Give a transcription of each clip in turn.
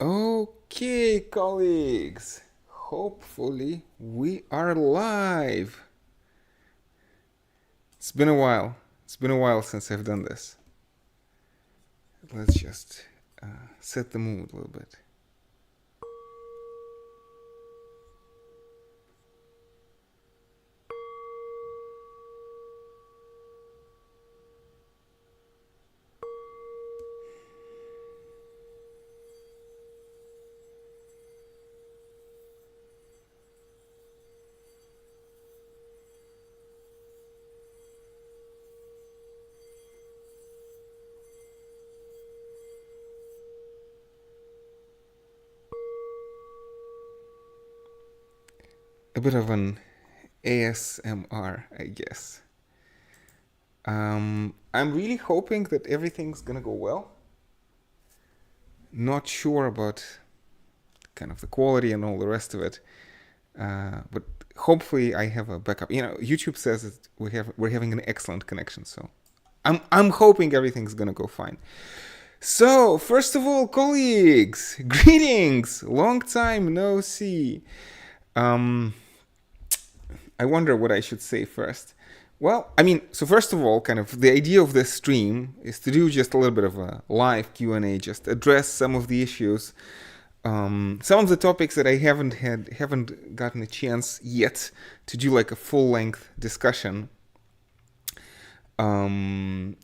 Okay, colleagues. Hopefully, we are live. It's been a while. It's been a while since I've done this. Let's just set the mood a little bit. A bit of an ASMR, I guess. I'm really hoping that everything's gonna go well. Not sure about kind of the quality and all the rest of it, but hopefully I have a backup. YouTube says that we're having an excellent connection, so I'm hoping everything's gonna go fine. So, first of all, colleagues, greetings! Long time no see. Um, I wonder what I should say first. Well, so first of all, kind of the idea of this stream is to do just a little bit of a live Q&A, just address some of the issues, some of the topics that I haven't gotten a chance yet to do like a full-length discussion. And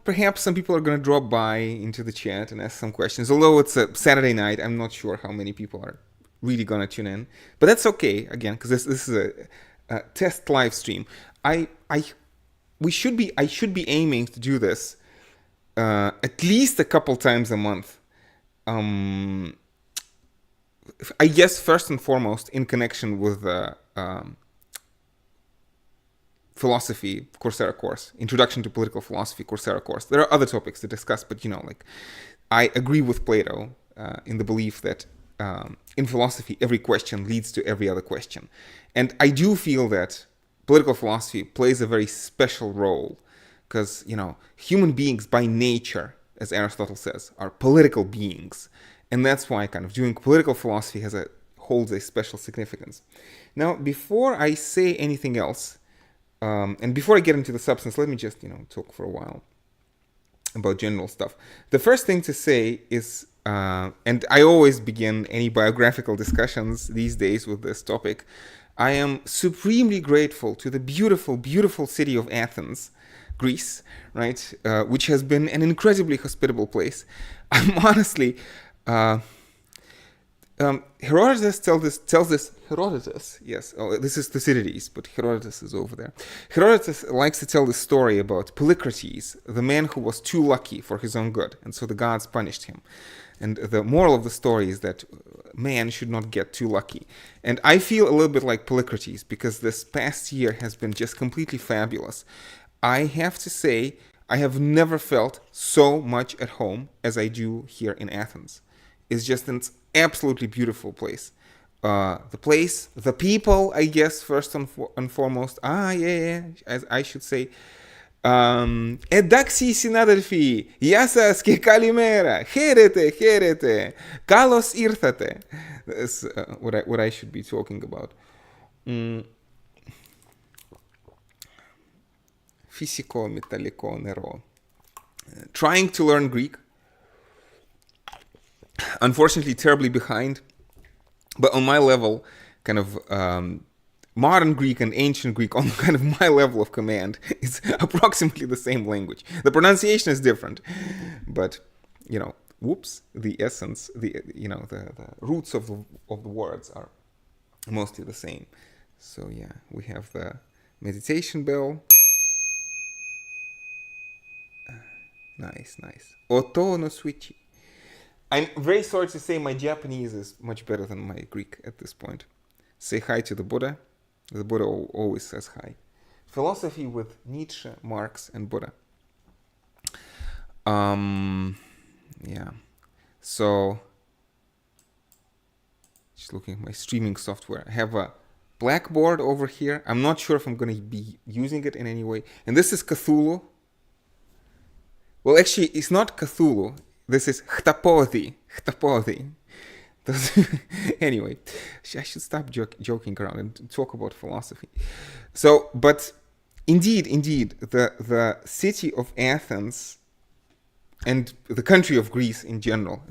perhaps some people are going to drop by into the chat and ask some questions. Although it's a Saturday night, I'm not sure how many people are really going to tune in. But that's okay, again, because this is a test live stream. I should be aiming to do this at least a couple times a month. I guess first and foremost in connection with the philosophy Coursera course, Introduction to Political Philosophy Coursera course. There are other topics to discuss, but I agree with Plato in the belief that in philosophy every question leads to every other question, and I do feel that political philosophy plays a very special role because human beings by nature, as Aristotle says, are political beings, and that's why kind of doing political philosophy holds a special significance. Now, before I say anything else. And before I get into the substance, let me just, talk for a while about general stuff. The first thing to say is, and I always begin any biographical discussions these days with this topic, I am supremely grateful to the beautiful, beautiful city of Athens, Greece, right, which has been an incredibly hospitable place. I'm honestly... Herodotus tells this. Herodotus, yes. Oh, this is Thucydides, but Herodotus is over there. Herodotus likes to tell the story about Polycrates, the man who was too lucky for his own good, and so the gods punished him. And the moral of the story is that man should not get too lucky. And I feel a little bit like Polycrates because this past year has been just completely fabulous. I have to say, I have never felt so much at home as I do here in Athens. It's just an absolutely beautiful place. The people, I guess, first and foremost. As I should say. Εντάξει συνάδελφοι, γεια σας και καλημέρα. Χαίρετε. Καλώς ήρθατε. That's what I should be talking about. Φυσικό μεταλλικό νερό. Trying to learn Greek. Unfortunately, terribly behind. But on my level, kind of modern Greek and ancient Greek, on kind of my level of command, is approximately the same language. The pronunciation is different, but the essence, the roots of the words are mostly the same. So yeah, we have the meditation bell. Nice. Oto no suichi. I'm very sorry to say my Japanese is much better than my Greek at this point. Say hi to the Buddha. The Buddha always says hi. Philosophy with Nietzsche, Marx, and Buddha. Yeah. So, just looking at my streaming software. I have a blackboard over here. I'm not sure if I'm going to be using it in any way. And this is Cthulhu. Well, actually, it's not Cthulhu. This is Htapodi. Htapodi. Anyway, I should stop joking around and talk about philosophy. So, but indeed, the city of Athens and the country of Greece in general.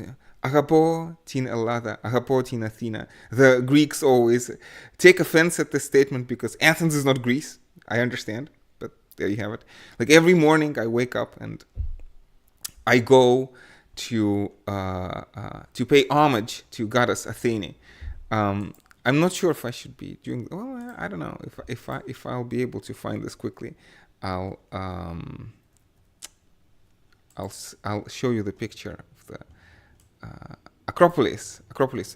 Agapo tin Ellada, agapo tin Athena. The Greeks always take offense at this statement because Athens is not Greece. I understand, but there you have it. Like every morning I wake up and I go to pay homage to goddess Athene. I'm not sure if I should be doing. Well, I don't know if I'll be able to find this quickly. I'll show you the picture of the Acropolis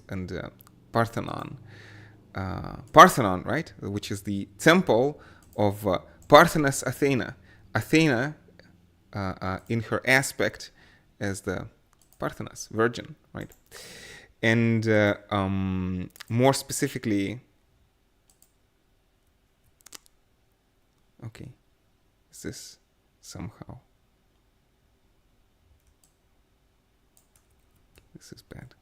and Parthenon. Parthenon, right, which is the temple of Parthenos Athena. Athena, in her aspect as the Parthenos, virgin, right? And more specifically, okay, is this somehow? This is bad.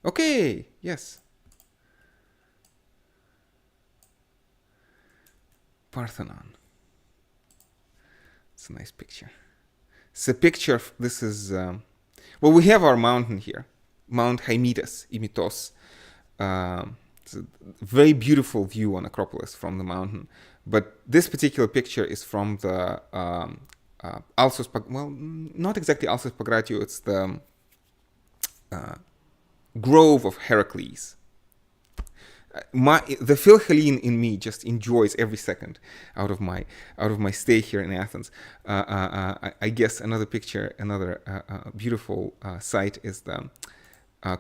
Okay, yes. Parthenon. It's a nice picture. It's a picture of, this is, well, we have our mountain here, Mount Hymettus, Imitos. It's a very beautiful view on Acropolis from the mountain. But this particular picture is from the Alsos, well, not exactly Alsos Pagratio, it's the Grove of Heracles. The Philhellene in me just enjoys every second out of my stay here in Athens. I guess another picture, another beautiful site is the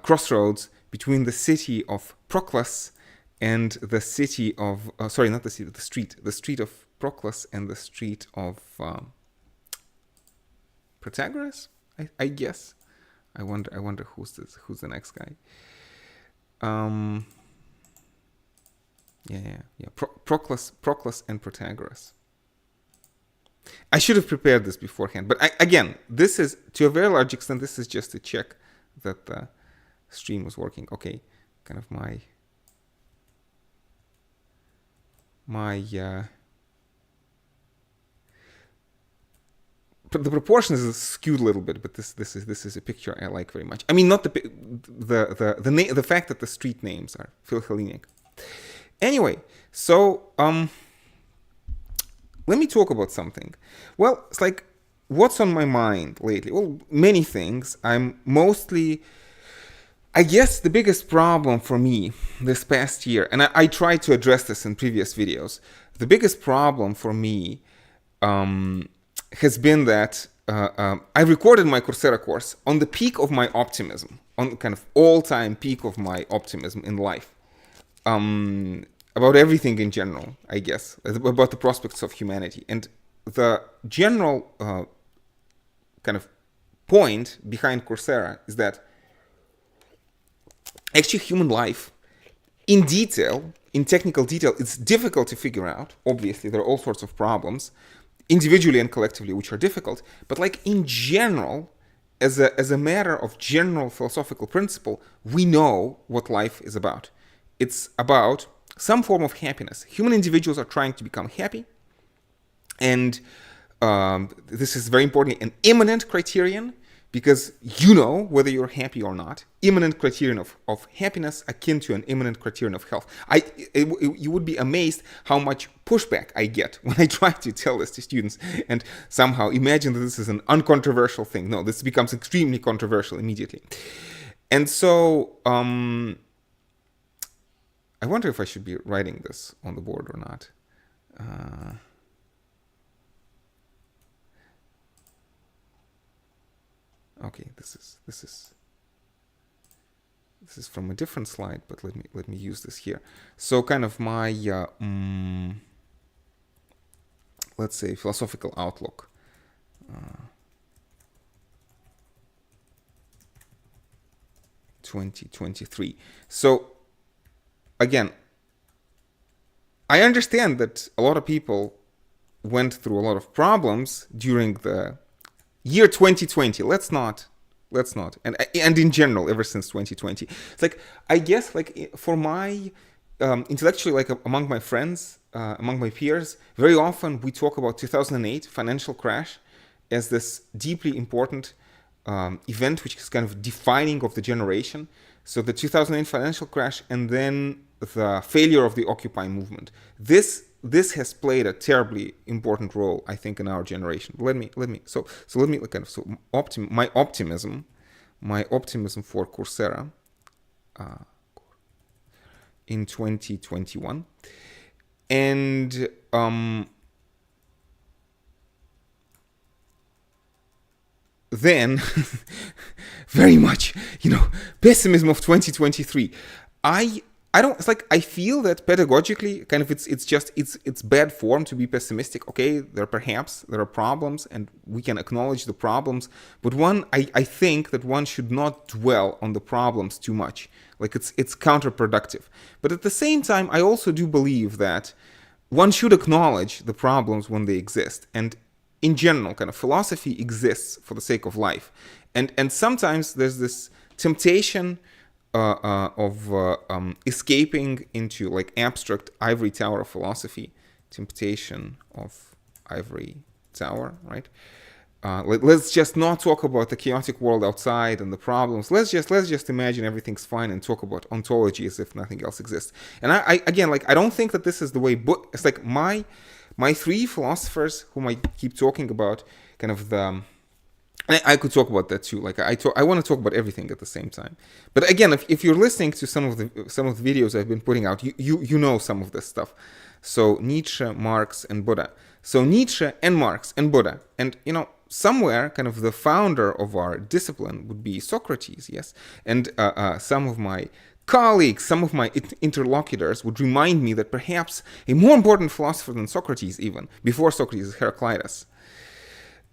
crossroads between the city of Proclus and the city of sorry, not the city, the street of Proclus and the street of Protagoras. I guess. I wonder who's the next guy. Yeah. Proclus and Protagoras. I should have prepared this beforehand, but again, this is, to a very large extent, this is just to check that the stream was working. Okay, kind of my the proportions is skewed a little bit, but this is a picture I like very much. I mean, not the fact that the street names are Philhellenic. Anyway, so let me talk about something. Well, it's like, what's on my mind lately? Well, many things. I'm mostly, I guess the biggest problem for me this past year, and I tried to address this in previous videos, the biggest problem for me has been that I recorded my Coursera course on the peak of my optimism, on the kind of all-time peak of my optimism in life. About everything in general, I guess, about the prospects of humanity. And the general kind of point behind Coursera is that actually human life, in detail, in technical detail, it's difficult to figure out. Obviously, there are all sorts of problems, individually and collectively, which are difficult. But like in general, as a matter of general philosophical principle, we know what life is about. It's about some form of happiness. Human individuals are trying to become happy. And this is very important, an immanent criterion, because you know whether you're happy or not. Immanent criterion of happiness akin to an immanent criterion of health. You would be amazed how much pushback I get when I try to tell this to students and somehow imagine that this is an uncontroversial thing. No, this becomes extremely controversial immediately. And so I wonder if I should be writing this on the board or not. Okay, this is from a different slide, but let me use this here. So kind of my let's say philosophical outlook. 2023. So again, I understand that a lot of people went through a lot of problems during the year 2020. And in general, ever since 2020. It's like, I guess, like, for my intellectually, like, among my friends, among my peers, very often we talk about 2008 financial crash as this deeply important event, which is kind of defining of the generation. So the 2008 financial crash, and then the failure of the Occupy movement. This has played a terribly important role, I think, in our generation. Let me my optimism for Coursera in 2021, and then very much, pessimism of 2023. I don't, it's like, I feel that pedagogically, kind of, it's bad form to be pessimistic. Okay, there are problems, and we can acknowledge the problems, but I think that one should not dwell on the problems too much. Like, it's counterproductive. But at the same time, I also do believe that one should acknowledge the problems when they exist. And in general, kind of, philosophy exists for the sake of life. And sometimes there's this temptation of escaping into, like, abstract ivory tower of philosophy. Temptation of ivory tower, right? Let's just not talk about the chaotic world outside and the problems. Let's just imagine everything's fine and talk about ontology as if nothing else exists. And I again, like, I don't think that this is the way. It's like my three philosophers whom I keep talking about, kind of the. I could talk about that too. Like, I want to talk about everything at the same time. But again, if you're listening to some of the videos I've been putting out, you know some of this stuff. So Nietzsche, Marx, and Buddha. So Nietzsche and Marx and Buddha, and somewhere, kind of, the founder of our discipline would be Socrates, yes. And some of my colleagues, some of my interlocutors would remind me that perhaps a more important philosopher than Socrates, even before Socrates, is Heraclitus.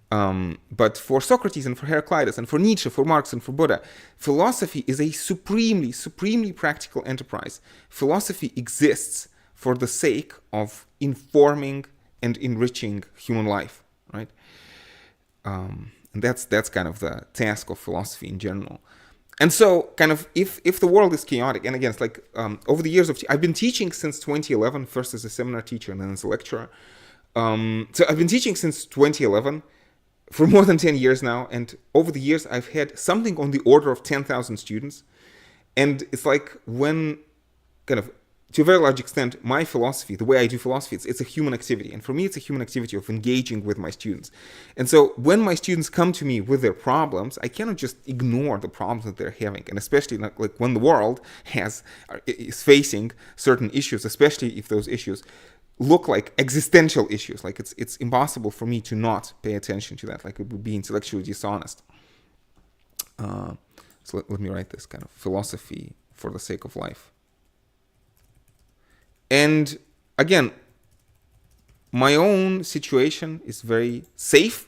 But for Socrates and for Heraclitus and for Nietzsche, for Marx and for Buddha, philosophy is a supremely, supremely practical enterprise. Philosophy exists for the sake of informing and enriching human life, right? And that's kind of the task of philosophy in general. And so, kind of, if the world is chaotic, and again, it's like, over the years I've been teaching since 2011, first as a seminar teacher and then as a lecturer. So I've been teaching since 2011. For more than 10 years now, and over the years I've had something on the order of 10,000 students. And it's like, when, kind of, to a very large extent, my philosophy, the way I do philosophy, it's a human activity. And for me, it's a human activity of engaging with my students. And so when my students come to me with their problems, I cannot just ignore the problems that they're having. And especially, like, when the world is facing certain issues, especially if those issues look like existential issues. Like, it's impossible for me to not pay attention to that. Like, it would be intellectually dishonest. So let me write this, kind of, philosophy for the sake of life. And again, my own situation is very safe.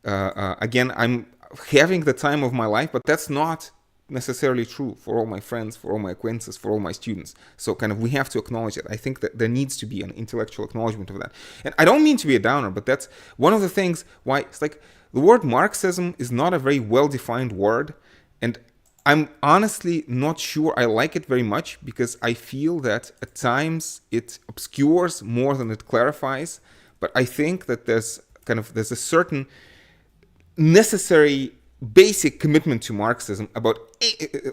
Again, I'm having the time of my life, but that's not necessarily true for all my friends, for all my acquaintances, for all my students. So, kind of, we have to acknowledge it. I think that there needs to be an intellectual acknowledgement of that. And I don't mean to be a downer, but that's one of the things why it's like, the word Marxism is not a very well-defined word. And I'm honestly not sure I like it very much, because I feel that at times it obscures more than it clarifies. But I think that there's a certain necessary basic commitment to Marxism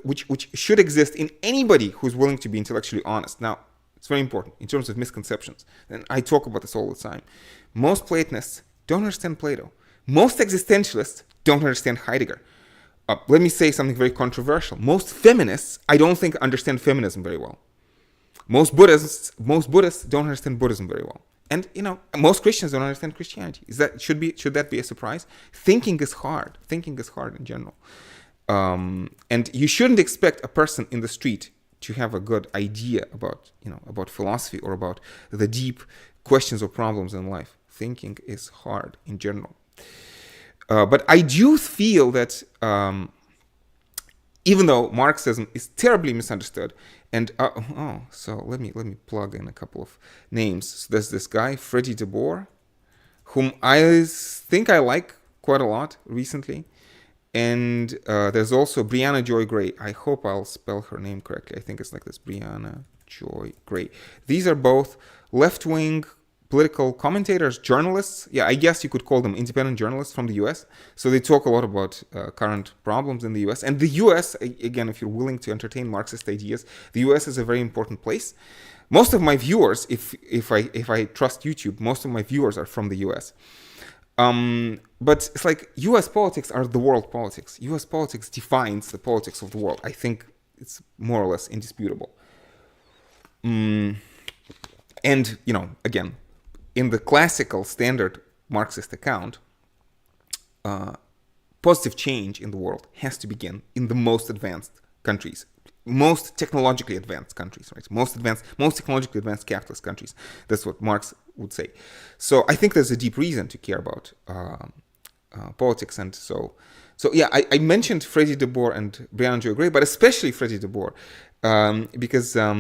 which should exist in anybody who's willing to be intellectually honest. Now, it's very important in terms of misconceptions, and I talk about this all the time. Most Platonists don't understand Plato. Most existentialists don't understand Heidegger. Let me say something very controversial. Most feminists, I don't think, understand feminism very well. Most Buddhists don't understand Buddhism very well. And, most Christians don't understand Christianity. Should that be a surprise? Thinking is hard. Thinking is hard in general. And you shouldn't expect a person in the street to have a good idea about philosophy or about the deep questions or problems in life. Thinking is hard in general. But I do feel that even though Marxism is terribly misunderstood. And so let me plug in a couple of names. So there's this guy, Freddie de Boer, whom I think I like quite a lot recently. And there's also Brianna Joy Gray. I hope I'll spell her name correctly. I think it's like this, Brianna Joy Gray. These are both left-wing political commentators, journalists. Yeah, I guess you could call them independent journalists from the US. So they talk a lot about current problems in the US. And the US, again, if you're willing to entertain Marxist ideas, the US is a very important place. Most of my viewers, if I trust YouTube, most of my viewers are from the US. But it's like US politics are the world politics. US politics defines the politics of the world. I think it's more or less indisputable. And, again, in the classical standard Marxist account, positive change in the world has to begin in the most advanced countries, most technologically advanced countries, right? Most technologically advanced capitalist countries. That's what Marx would say. So I think there's a deep reason to care about politics. And so yeah, I mentioned Freddie de Boer and Brianna Joy Gray, but especially Freddie de Boer, because of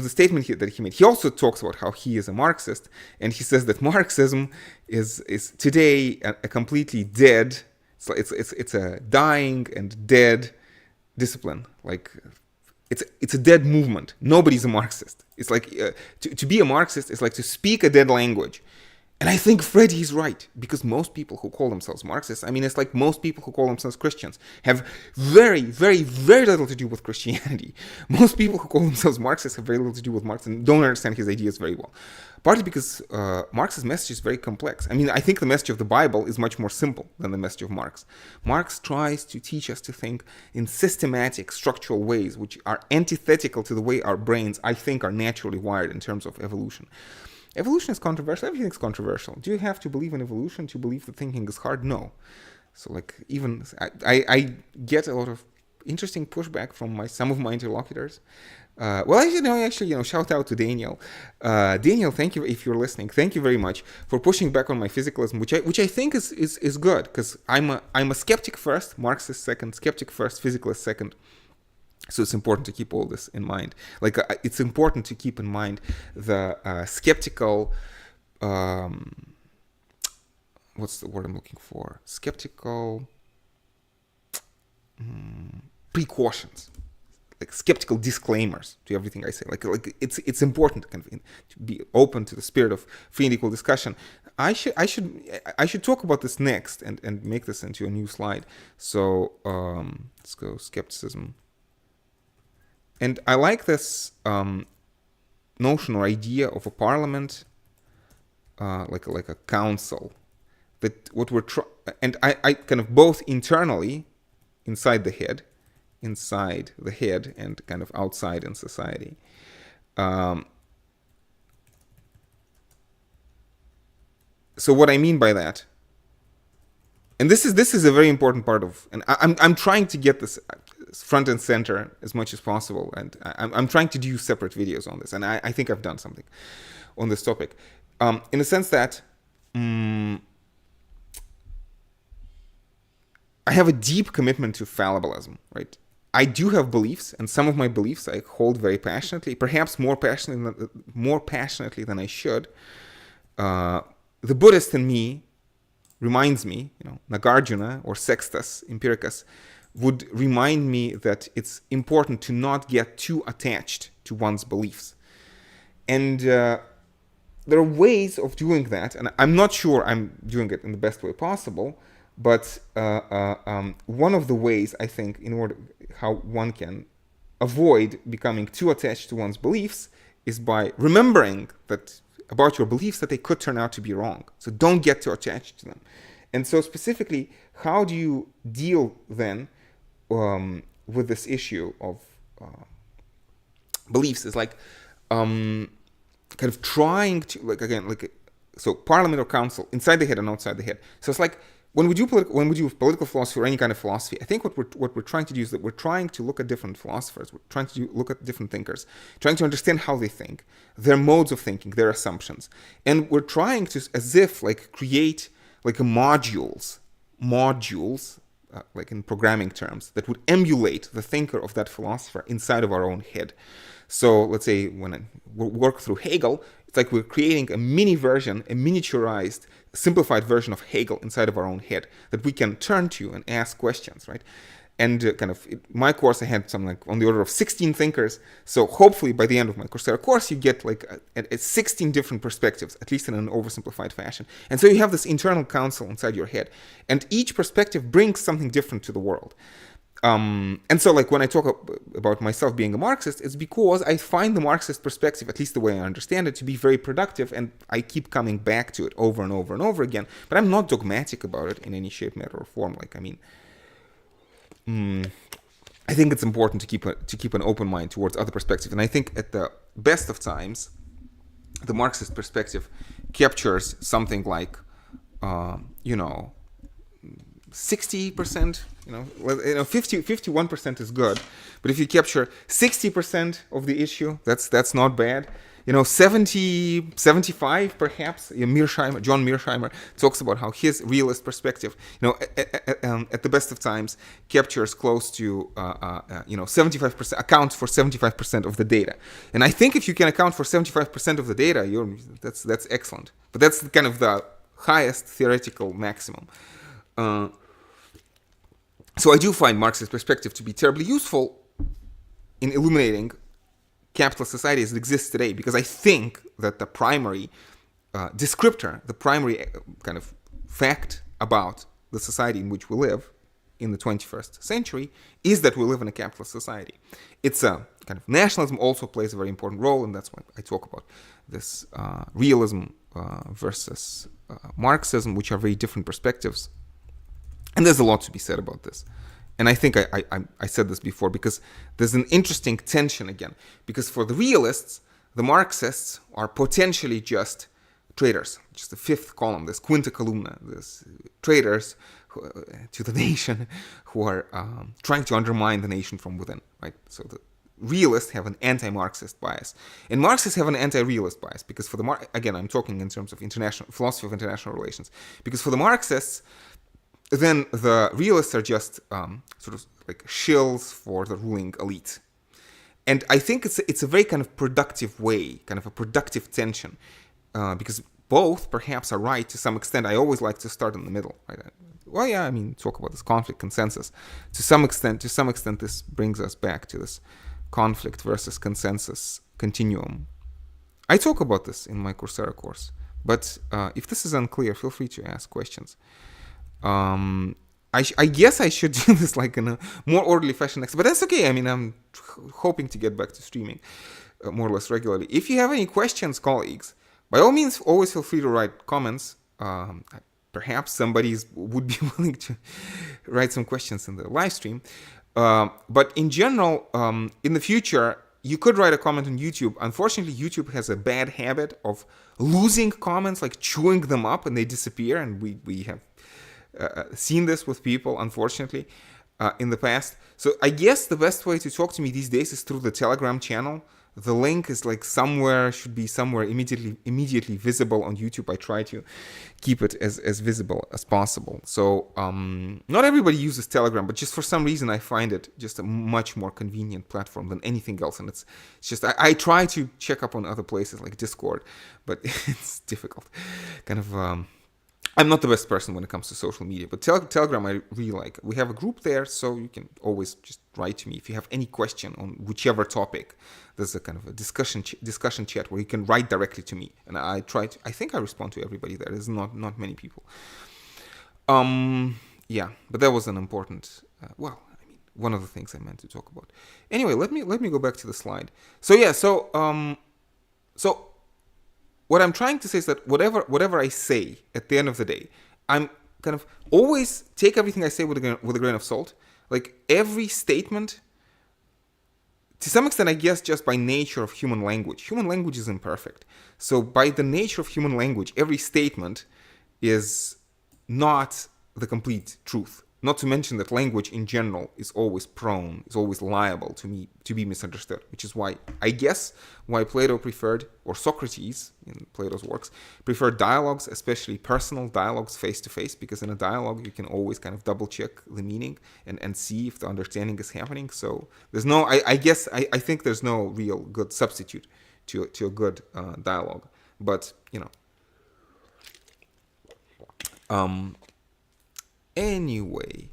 the statement that he made. He also talks about how he is a Marxist, and he says that Marxism is today a completely dead. So it's a dying and dead discipline. Like it's a dead movement. Nobody's a Marxist. It's like to be a Marxist is like to speak a dead language. And I think Freddie's right, because most people who call themselves Marxists, I mean, it's like most people who call themselves Christians, have very, very, very little to do with Christianity. Most people who call themselves Marxists have very little to do with Marx and don't understand his ideas very well. Partly because Marx's message is very complex. I mean, I think the message of the Bible is much more simple than the message of Marx. Marx tries to teach us to think in systematic, structural ways, which are antithetical to the way our brains, I think, are naturally wired in terms of evolution. Evolution is controversial. Everything's controversial. Do you have to believe in evolution to believe that thinking is hard? No. So, like, even I get a lot of interesting pushback from some of my interlocutors. Actually, shout out to Daniel. Daniel, thank you if you're listening. Thank you very much for pushing back on my physicalism, which I think is good, because I'm a skeptic first, Marxist second, skeptic first, physicalist second. So it's important to keep all this in mind. Like, it's important to keep in mind the skeptical, what's the word I'm looking for? Skeptical precautions, like skeptical disclaimers to everything I say. Like it's important to be open to the spirit of free and equal discussion. I should talk about this next and make this into a new slide. So let's go skepticism. And I like this notion or idea of a parliament, like a council, that what we're and I kind of both internally, inside the head, and kind of outside in society. So what I mean by that, and this is a very important part of, and I'm trying to get this front and center as much as possible, and I'm trying to do separate videos on this, and I think I've done something on this topic, in the sense that I have a deep commitment to fallibilism, right? I do have beliefs, and some of my beliefs I hold very passionately, perhaps more passionately than I should. The Buddhist in me reminds me, Nagarjuna or Sextus Empiricus would remind me that it's important to not get too attached to one's beliefs. And there are ways of doing that, and I'm not sure I'm doing it in the best way possible, but one of the ways, I think, how one can avoid becoming too attached to one's beliefs is by remembering that about your beliefs that they could turn out to be wrong. So don't get too attached to them. And so specifically, how do you deal then with this issue of beliefs? Is like kind of trying to, so parliament or council, inside the head and outside the head. So it's like when we do political philosophy or any kind of philosophy, I think what we're trying to do is that we're trying to look at different philosophers, we're trying to look at different thinkers, trying to understand how they think, their modes of thinking, their assumptions, and we're trying to, as if create like modules like in programming terms, that would emulate the thinker of that philosopher inside of our own head. So let's say when I work through Hegel, it's like we're creating a mini version, a miniaturized, simplified version of Hegel inside of our own head that we can turn to and ask questions, right? And my course, I had something like on the order of 16 thinkers. So hopefully by the end of my Coursera course, you get like 16 different perspectives, at least in an oversimplified fashion. And so you have this internal council inside your head. And each perspective brings something different to the world. And so like when I talk about myself being a Marxist, it's because I find the Marxist perspective, at least the way I understand it, to be very productive. And I keep coming back to it over and over and over again. But I'm not dogmatic about it in any shape, matter, or form. Like, I mean, I think it's important to keep an open mind towards other perspectives, and I think at the best of times, the Marxist perspective captures something like, 60%. 51% is good, but if you capture 60% of the issue, that's not bad. 75 perhaps. John Mearsheimer talks about how his realist perspective, at the best of times, captures close to 75%, accounts for 75% of the data. And I think if you can account for 75% of the data, that's excellent. But that's kind of the highest theoretical maximum. So I do find Marxist perspective to be terribly useful in illuminating capitalist society as it exists today, because I think that the primary descriptor, the primary kind of fact about the society in which we live in the 21st century is that we live in a capitalist society. It's a kind of nationalism also plays a very important role, and that's why I talk about this realism versus Marxism, which are very different perspectives. And there's a lot to be said about this. And I think I said this before, because there's an interesting tension again. Because for the realists, the Marxists are potentially just traitors, just the fifth column, this quinta columna, this traitors to the nation who are trying to undermine the nation from within, right? So the realists have an anti-Marxist bias, and Marxists have an anti-realist bias, because for the again, I'm talking in terms of international philosophy of international relations, because for the Marxists, then the realists are just sort of like shills for the ruling elite. And I think it's a very kind of productive way, kind of a productive tension, because both perhaps are right to some extent. I always like to start in the middle, right? Well, yeah, I mean, talk about this conflict consensus. To some extent, this brings us back to this conflict versus consensus continuum. I talk about this in my Coursera course, but if this is unclear, feel free to ask questions. I guess I should do this like in a more orderly fashion next, but that's okay. I mean, I'm hoping to get back to streaming more or less regularly. If you have any questions, colleagues, by all means, always feel free to write comments. Perhaps somebody would be willing to write some questions in the live stream. But in general, in the future, you could write a comment on YouTube. Unfortunately, YouTube has a bad habit of losing comments, like chewing them up, and they disappear. And we have seen this with people, unfortunately, in the past. So I guess the best way to talk to me these days is through the Telegram channel. The link is like should be somewhere immediately visible on YouTube. I try to keep it as visible as possible. So not everybody uses Telegram, but just for some reason I find it just a much more convenient platform than anything else. And it's just I try to check up on other places like Discord, but it's difficult. Kind of I'm not the best person when it comes to social media, but Telegram I really like. We have a group there, so you can always just write to me if you have any question on whichever topic. There's a kind of a discussion chat where you can write directly to me, and I think I respond to everybody there. There's not many people. Yeah, but that was an important. One of the things I meant to talk about. Anyway, let me go back to the slide. So yeah, so what I'm trying to say is that whatever I say at the end of the day, I'm kind of always take everything I say with a grain of salt. Like every statement, to some extent, I guess, just by nature of human language is imperfect. So by the nature of human language, every statement is not the complete truth. Not to mention that language in general is always liable to be misunderstood, which is why, I guess, why Plato preferred, or Socrates in Plato's works, preferred dialogues, especially personal dialogues face to face, because in a dialogue you can always kind of double check the meaning and see if the understanding is happening. So there's no, I guess, I think there's no real good substitute to a good dialogue. But, anyway,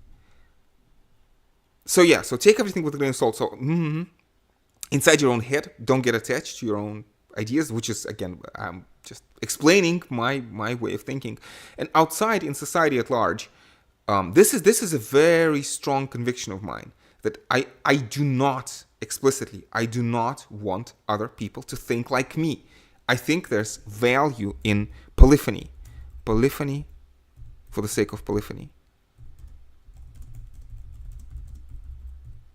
so take everything with a grain of salt. So inside your own head, don't get attached to your own ideas, which is, again, I'm just explaining my way of thinking. And outside, in society at large, this is a very strong conviction of mine, that I do not want other people to think like me. I think there's value in polyphony for the sake of polyphony.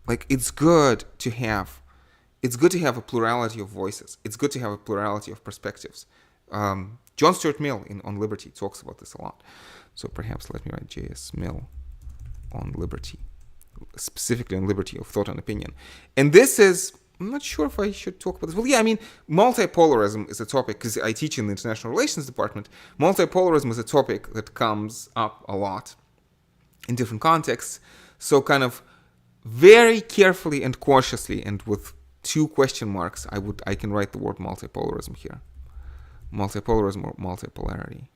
Like, it's good to have a plurality of voices. It's good to have a plurality of perspectives. John Stuart Mill on Liberty talks about this a lot. So perhaps let me write J.S. Mill on liberty, specifically on liberty of thought and opinion. And this is, I'm not sure if I should talk about this. Well, yeah, I mean, multipolarism is a topic, because I teach in the International Relations Department. Multipolarism is a topic that comes up a lot in different contexts. So kind of very carefully and cautiously, and with 2 question marks, I can write the word multipolarism here. Multipolarism or multipolarity.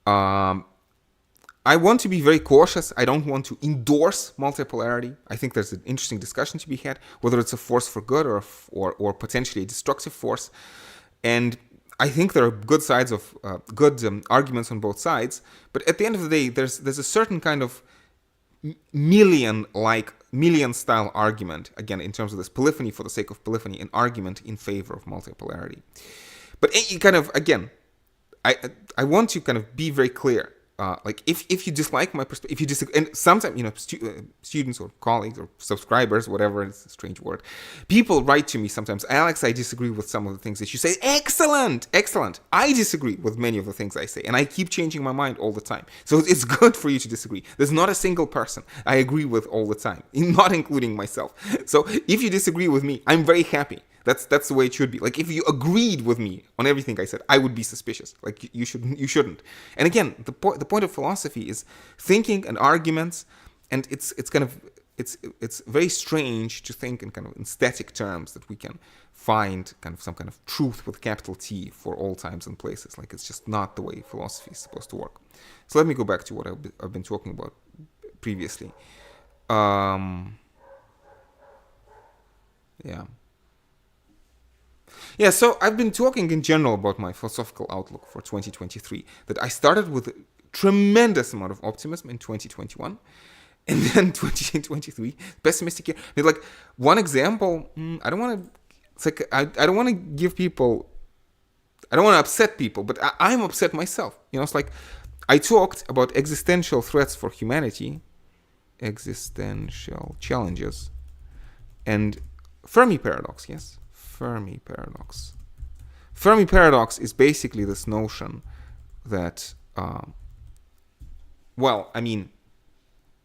I want to be very cautious. I don't want to endorse multipolarity. I think there's an interesting discussion to be had, whether it's a force for good or potentially a destructive force. And I think there are good sides of good arguments on both sides. But at the end of the day, there's a certain kind of million style argument, again, in terms of this polyphony for the sake of polyphony, an argument in favor of multipolarity. But you kind of, again, I want to kind of be very clear. Like, if you dislike my perspective, if you disagree, and sometimes, students or colleagues or subscribers, whatever, it's a strange word, people write to me sometimes, Alex, I disagree with some of the things that you say. Excellent. I disagree with many of the things I say, and I keep changing my mind all the time. So it's good for you to disagree. There's not a single person I agree with all the time, not including myself. So if you disagree with me, I'm very happy. That's the way it should be. Like, if you agreed with me on everything I said, I would be suspicious. Like, you shouldn't. And again, the point of philosophy is thinking and arguments, and it's very strange to think in kind of in static terms, that we can find kind of some kind of truth with capital T for all times and places. Like, it's just not the way philosophy is supposed to work. So let me go back to what I've been talking about previously. Yeah, so I've been talking in general about my philosophical outlook for 2023, that I started with a tremendous amount of optimism in 2021, and then 2023, pessimistic year. I mean, like, one example, I don't want to give people, I don't want to upset people, but I'm upset myself. It's like, I talked about existential threats for humanity, existential challenges, and Fermi paradox, yes? Fermi paradox. Fermi paradox is basically this notion that,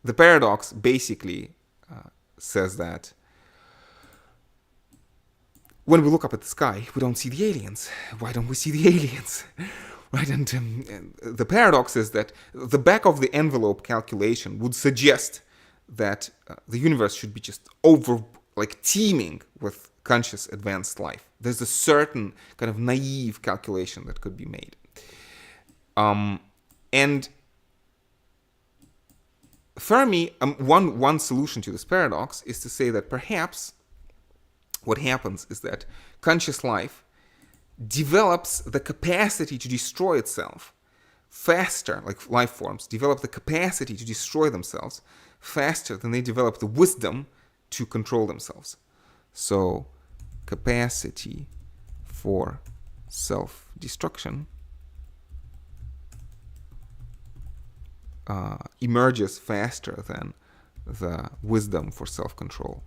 the paradox basically says that when we look up at the sky, we don't see the aliens. Why don't we see the aliens? Right? And the paradox is that the back of the envelope calculation would suggest that the universe should be just teeming with conscious advanced life. There's a certain kind of naive calculation that could be made. And Fermi, one solution to this paradox is to say that perhaps what happens is that conscious life develops the capacity to destroy itself faster, like life forms develop the capacity to destroy themselves faster than they develop the wisdom to control themselves. So, capacity for self-destruction emerges faster than the wisdom for self-control.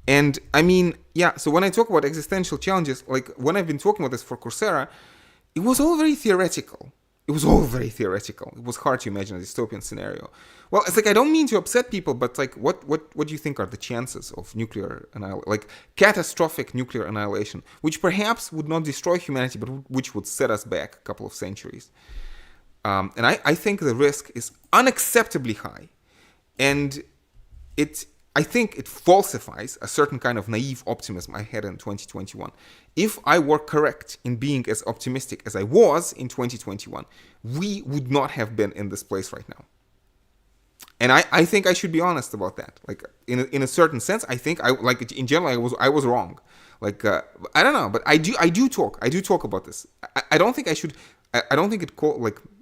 And so when I talk about existential challenges, like when I've been talking about this for Coursera, it was all very theoretical. it was all very theoretical. It was hard to imagine a dystopian scenario. Well, it's like, I don't mean to upset people, but like, what do you think are the chances of nuclear annihilation, like catastrophic nuclear annihilation, which perhaps would not destroy humanity, but which would set us back a couple of centuries? And I think the risk is unacceptably high, and I think it falsifies a certain kind of naive optimism I had in 2021. If I were correct in being as optimistic as I was in 2021, we would not have been in this place right now. And I think I should be honest about that. Like, in a certain sense, I think in general I was wrong. Like, I don't know, but I do talk about this. I don't think I should. I don't think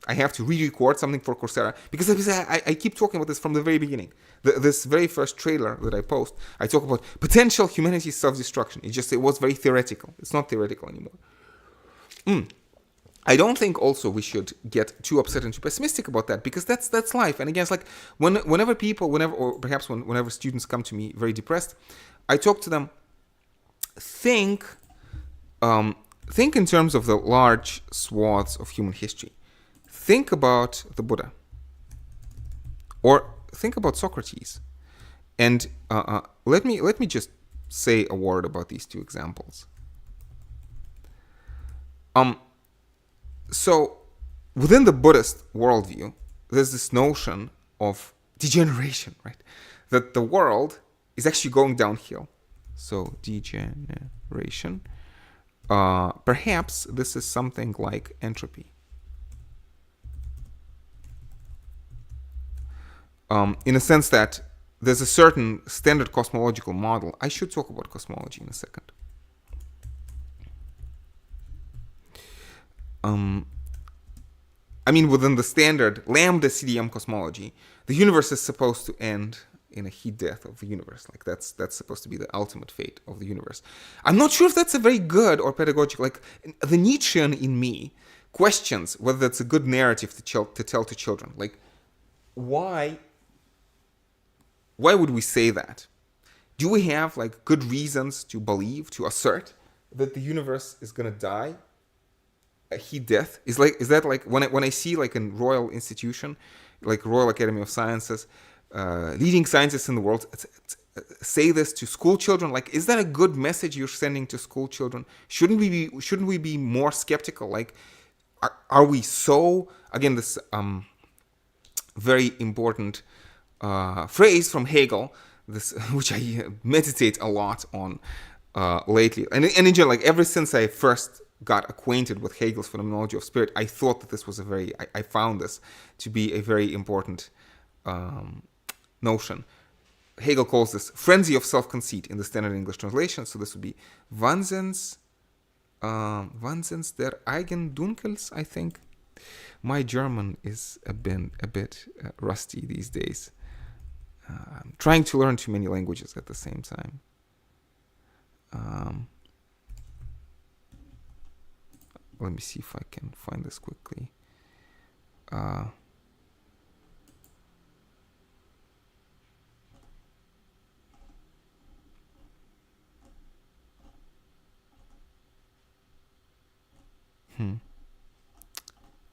I have to re-record something for Coursera, because I keep talking about this from the very beginning. This very first trailer that I post, I talk about potential humanity's self-destruction. It was very theoretical. It's not theoretical anymore. I don't think also we should get too upset and too pessimistic about that, because that's life. And again, it's like whenever students come to me very depressed, I talk to them, think in terms of the large swaths of human history. Think about the Buddha, or think about Socrates, and let me just say a word about these two examples. So within the Buddhist worldview, there's this notion of degeneration, right? That the world is actually going downhill. So degeneration. Perhaps this is something like entropy. In a sense that there's a certain standard cosmological model. I should talk about cosmology in a second. Within the standard lambda CDM cosmology, the universe is supposed to end in a heat death of the universe. Like, that's supposed to be the ultimate fate of the universe. I'm not sure if that's a very good or pedagogical. Like, the Nietzschean in me questions whether that's a good narrative to tell to children. Like, why would we say that? Do we have like good reasons to believe, to assert that the universe is gonna die a heat death? Is that like when I see like a royal institution, like Royal Academy of Sciences, leading scientists in the world say this to school children? Like, is that a good message you're sending to school children? Shouldn't we be more skeptical? Like, are we so, again, this very important phrase from Hegel, this which I meditate a lot on lately, and in general, like ever since I first got acquainted with Hegel's phenomenology of spirit, I thought that this was I found this to be a very important notion. Hegel calls this frenzy of self-conceit in the standard English translation. So this would be Wahnsinns der Eigendunkels, I think. My German is a bit rusty these days. I'm trying to learn too many languages at the same time. Let me see if I can find this quickly.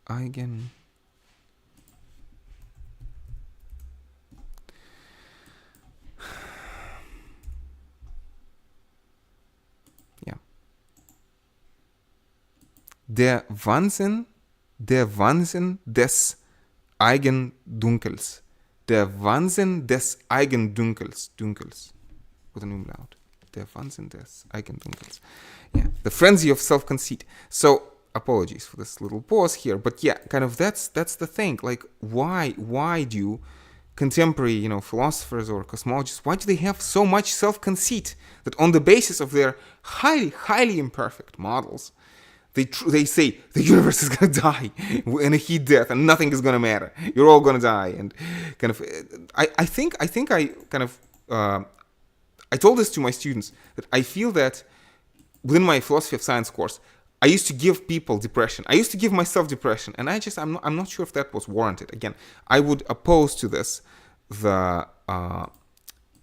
Eigen. Ja. Der Wahnsinn des Eigendunkels. Der Wahnsinn des Eigendunkels. Dunkels. With an umlaut. Der Wahnsinn des Eigendunkels. Yeah. The frenzy of self-conceit. So, apologies for this little pause here, but yeah, kind of that's the thing. Like, why do contemporary, philosophers or cosmologists, why do they have so much self-conceit that on the basis of their highly imperfect models, they say the universe is gonna die in a heat death and nothing is gonna matter. You're all gonna die, and kind of I think I kind of I told this to my students that I feel that within my philosophy of science course, I used to give people depression. I used to give myself depression, and I'm not sure if that was warranted. Again, I would oppose to this the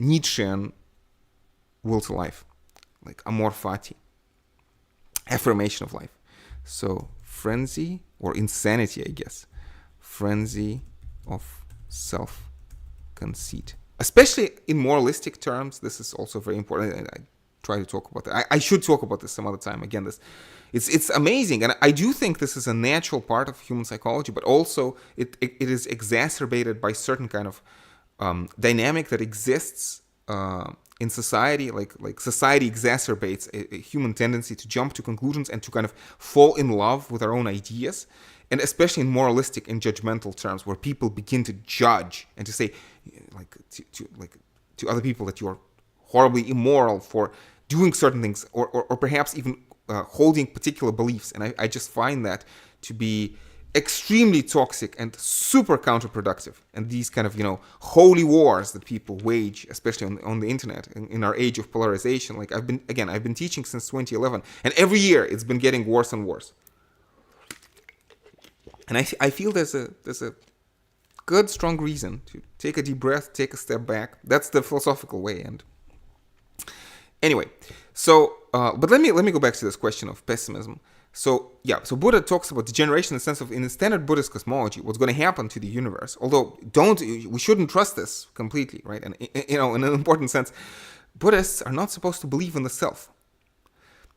Nietzschean will to life, like amor fati, affirmation of life. So frenzy or insanity, I guess. Frenzy of self-conceit. Especially in moralistic terms, this is also very important. And I try to talk about that. I should talk about this some other time. Again, it's amazing, and I do think this is a natural part of human psychology, but also it is exacerbated by certain kind of dynamic that exists in society. Like society exacerbates a human tendency to jump to conclusions and to kind of fall in love with our own ideas, and especially in moralistic and judgmental terms, where people begin to judge and to say, like to other people, that you are horribly immoral for doing certain things, or perhaps even holding particular beliefs. And I just find that to be extremely toxic and super counterproductive. And these kind of, holy wars that people wage, especially on the internet, in our age of polarization. Like I've been teaching since 2011, and every year it's been getting worse and worse. And I feel there's a good, strong reason to take a deep breath, take a step back. That's the philosophical way. And anyway, so but let me go back to this question of pessimism. So Buddha talks about degeneration in the sense of, in the standard Buddhist cosmology, what's going to happen to the universe. Although we shouldn't trust this completely, right? And in an important sense, Buddhists are not supposed to believe in the self.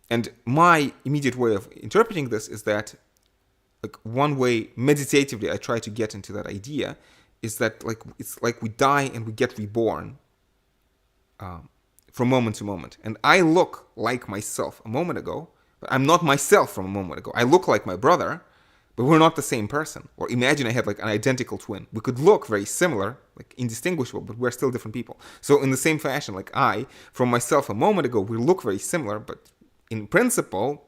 And my immediate way of interpreting this is that, like, one way meditatively I try to get into that idea is that, like, it's like we die and we get reborn from moment to moment. And I look like myself a moment ago, but I'm not myself from a moment ago. I look like my brother, but we're not the same person. Or imagine I had like an identical twin. We could look very similar, like indistinguishable, but we're still different people. So in the same fashion, like I, from myself a moment ago, we look very similar, but in principle,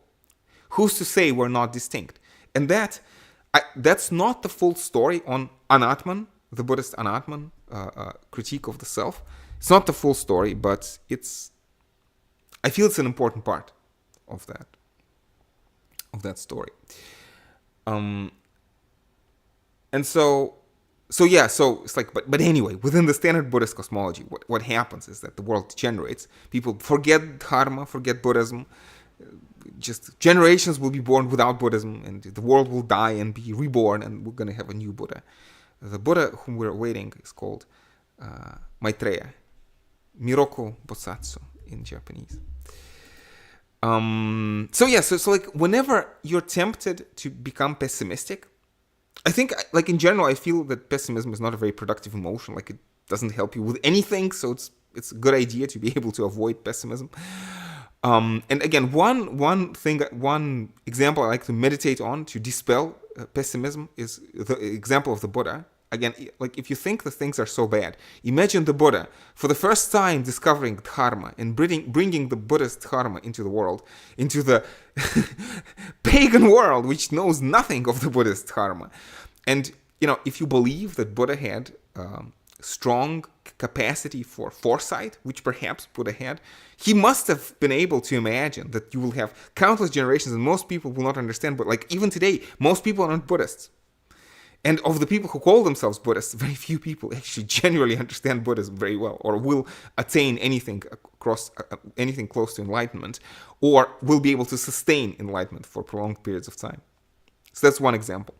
who's to say we're not distinct? And that's not the full story on Anatman, the Buddhist Anatman critique of the self. It's not the full story, but I feel it's an important part of that story. And so it's like, but anyway, within the standard Buddhist cosmology, what happens is that the world degenerates. People forget Dharma, forget Buddhism. Just generations will be born without Buddhism, and the world will die and be reborn, and we're going to have a new Buddha. The Buddha whom we're awaiting is called Maitreya, Miroku Bosatsu in Japanese. So like, whenever you're tempted to become pessimistic, I think, like, in general, I feel that pessimism is not a very productive emotion. Like, it doesn't help you with anything, so it's a good idea to be able to avoid pessimism. And again, one example I like to meditate on to dispel pessimism is the example of the Buddha. Again, like, if you think that things are so bad, imagine the Buddha for the first time discovering Dharma and bringing the Buddhist Dharma into the world, into the pagan world, which knows nothing of the Buddhist Dharma. And, if you believe that Buddha had strong capacity for foresight, which perhaps Buddha had, he must have been able to imagine that you will have countless generations and most people will not understand. But, like, even today, most people are not Buddhists. And of the people who call themselves Buddhists, very few people actually genuinely understand Buddhism very well, or will attain anything close to enlightenment, or will be able to sustain enlightenment for prolonged periods of time. So that's one example.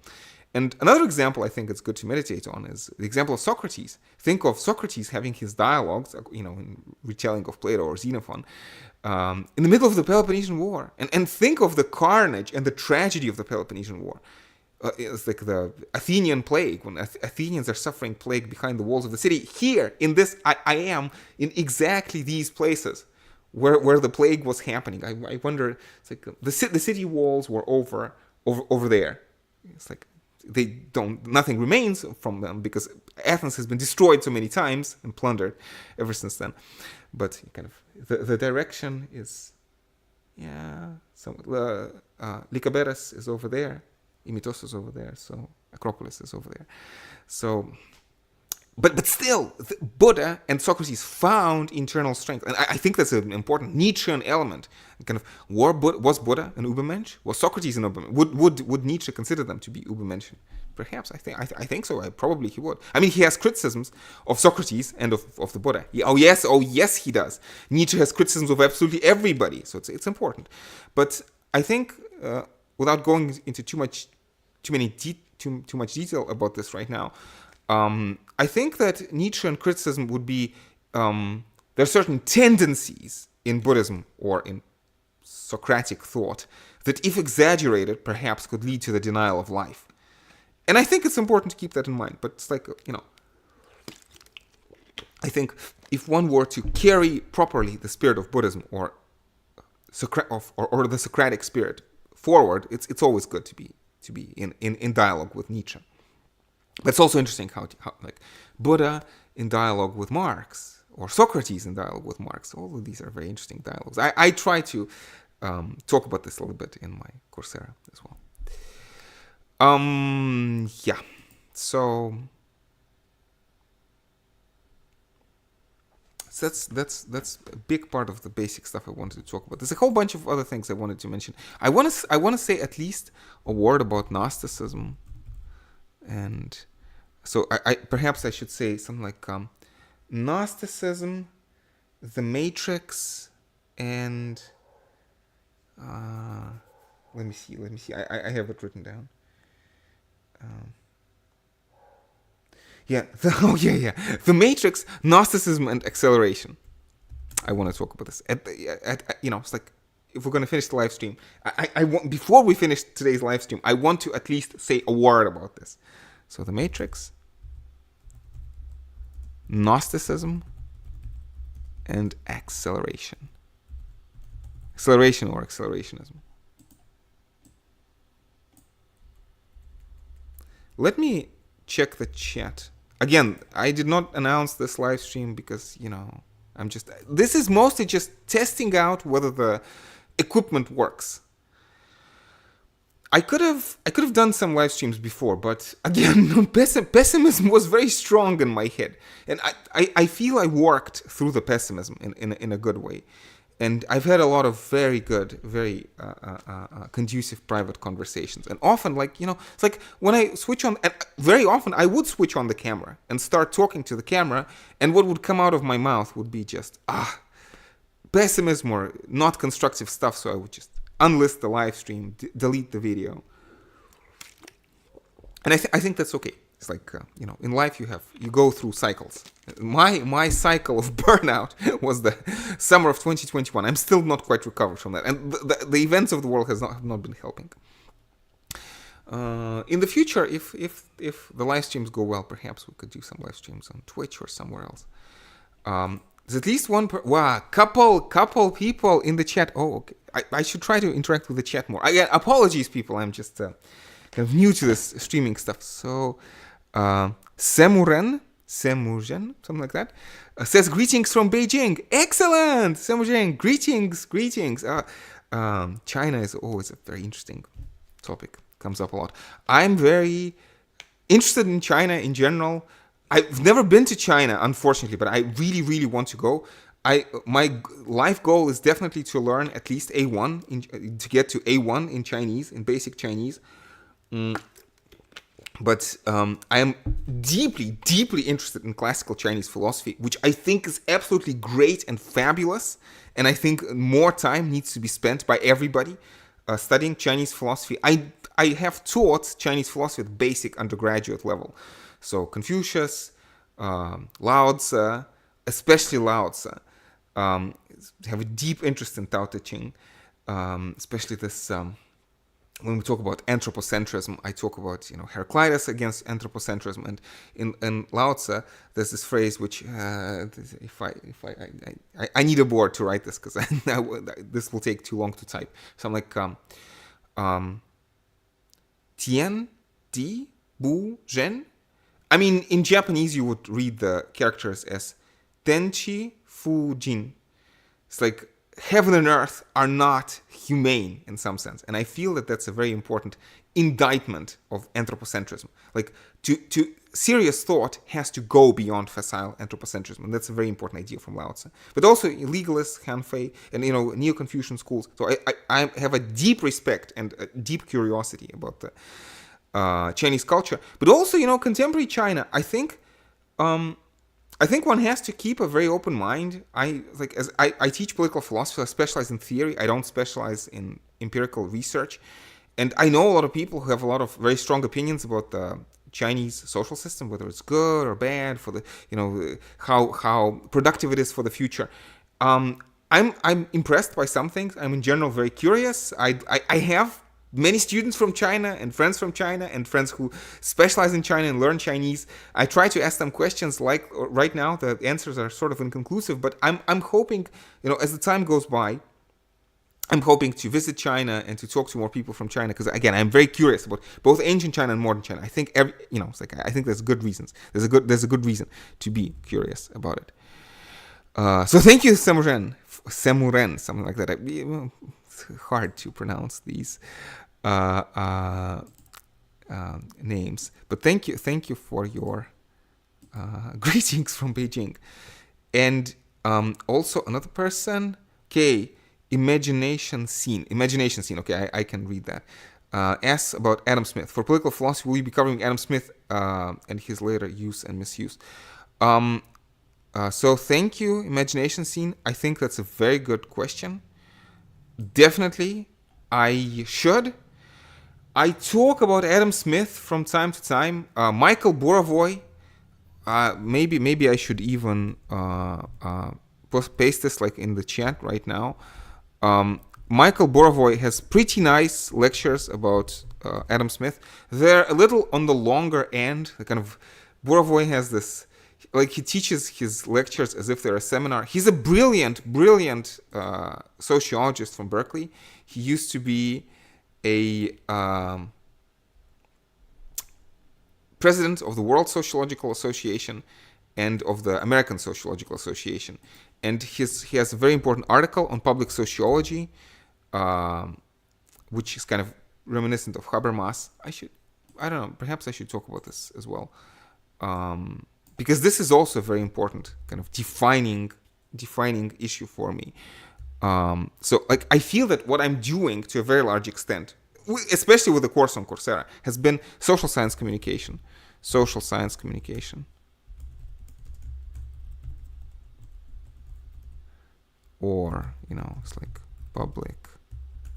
And another example I think it's good to meditate on is the example of Socrates. Think of Socrates having his dialogues, in retelling of Plato or Xenophon, in the middle of the Peloponnesian War. And think of the carnage and the tragedy of the Peloponnesian War. It's like the Athenian plague, when Athenians are suffering plague behind the walls of the city. Here, in this, I am in exactly these places where the plague was happening. I wonder, it's like the city walls were over there. It's like nothing remains from them because Athens has been destroyed so many times and plundered ever since then. But kind of the direction is, Lycabettus is over there. Imitos is over there, so Acropolis is over there. So, but still, Buddha and Socrates found internal strength, and I think that's an important Nietzschean element. Kind of, was Buddha an Übermensch? Was Socrates an Übermensch? Would Nietzsche consider them to be Übermenschen? Perhaps. I think so. Probably he would. I mean, he has criticisms of Socrates and of the Buddha. Oh yes, he does. Nietzsche has criticisms of absolutely everybody, so it's important. But I think, without going into too much too much detail about this right now. I think that Nietzsche and criticism would be there are certain tendencies in Buddhism or in Socratic thought that, if exaggerated, perhaps could lead to the denial of life. And I think it's important to keep that in mind. But it's like, I think if one were to carry properly the spirit of Buddhism or the Socratic spirit forward, it's always good to be in dialogue with Nietzsche. But it's also interesting how like Buddha in dialogue with Marx, or Socrates in dialogue with Marx. All of these are very interesting dialogues. I try to talk about this a little bit in my Coursera as well. Yeah. So that's a big part of the basic stuff I wanted to talk about. There's a whole bunch of other things I wanted to mention. I want to say at least a word about Gnosticism, and so I perhaps I should say something like Gnosticism, the Matrix, and let me see. I have it written down. The Matrix, Gnosticism, and acceleration. I want to talk about this. It's like if we're going to finish the live stream, I want, before we finish today's live stream, I want to at least say a word about this. So the Matrix, Gnosticism, and acceleration. Acceleration or accelerationism. Let me check the chat. Again, I did not announce this live stream because, this is mostly just testing out whether the equipment works. I could have done some live streams before, but again, pessimism was very strong in my head. And I feel I worked through the pessimism in a good way. And I've had a lot of very good, very conducive private conversations. And often, it's like when I switch on, and very often I would switch on the camera and start talking to the camera, and what would come out of my mouth would be just, pessimism or not constructive stuff. So I would just unlist the live stream, delete the video. And I think that's okay. It's like, in life you go through cycles. My cycle of burnout was the summer of 2021. I'm still not quite recovered from that. And the events of the world have not been helping. In the future, if the live streams go well, perhaps we could do some live streams on Twitch or somewhere else. There's at least one couple people in the chat. Oh, okay. I should try to interact with the chat more. Again, apologies, people. I'm just kind of new to this streaming stuff. So, Semuren, something like that, says greetings from Beijing. Excellent, Semuren. Greetings. China is always a very interesting topic. Comes up a lot. I'm very interested in China in general. I've never been to China, unfortunately, but I really, really want to go. My life goal is definitely to learn at least A1, to get to A1 in Chinese, in basic Chinese. But I am deeply, deeply interested in classical Chinese philosophy, which I think is absolutely great and fabulous. And I think more time needs to be spent by everybody studying Chinese philosophy. I have taught Chinese philosophy at basic undergraduate level. So Confucius, Lao Tzu, especially Lao Tzu, have a deep interest in Tao Te Ching, especially this... when we talk about anthropocentrism, I talk about Heraclitus against anthropocentrism, and in Lao Tzu, there's this phrase which I need a board to write this because this will take too long to type. So I'm like Tien Di Bu Zhen. I mean, in Japanese, you would read the characters as Tenchi Fu Jin. It's like heaven and earth are not humane in some sense. And I feel that that's a very important indictment of anthropocentrism. Like, to serious thought has to go beyond facile anthropocentrism. And that's a very important idea from Lao Tzu. But also legalists, Han Fei, and, Neo-Confucian schools. So I have a deep respect and a deep curiosity about the Chinese culture. But also, contemporary China, I think one has to keep a very open mind. I teach political philosophy. I specialize in theory. I don't specialize in empirical research. And I know a lot of people who have a lot of very strong opinions about the Chinese social system, whether it's good or bad for the, how productive it is for the future. I'm impressed by some things. I'm in general very curious. I have many students from China and friends from China and friends who specialize in China and learn Chinese. I try to ask them questions. Like right now, the answers are sort of inconclusive, but I'm hoping, as the time goes by, I'm hoping to visit China and to talk to more people from China, because again, I'm very curious about both ancient China and modern China. I think I think there's good reasons. There's a good reason to be curious about it. So thank you, Semuren, something like that. It's hard to pronounce these names, but thank you for your greetings from Beijing. And also another person, okay. Imagination scene. Okay, I can read that. Asks about Adam Smith. For political philosophy, will you be covering Adam Smith and his later use and misuse? So thank you, Imagination scene. I think that's a very good question. Definitely, I should. I talk about Adam Smith from time to time. Michael Borovoy. Maybe I should even paste this like in the chat right now. Michael Borovoy has pretty nice lectures about Adam Smith. They're a little on the longer end. Borovoy has this, he teaches his lectures as if they're a seminar. He's a brilliant sociologist from Berkeley. He used to be a president of the World Sociological Association and of the American Sociological Association. And he has a very important article on public sociology, which is kind of reminiscent of Habermas. I don't know, perhaps I should talk about this as well. Because this is also a very important kind of defining issue for me. So I feel that what I'm doing to a very large extent, especially with the course on Coursera, has been social science communication. Or, it's like public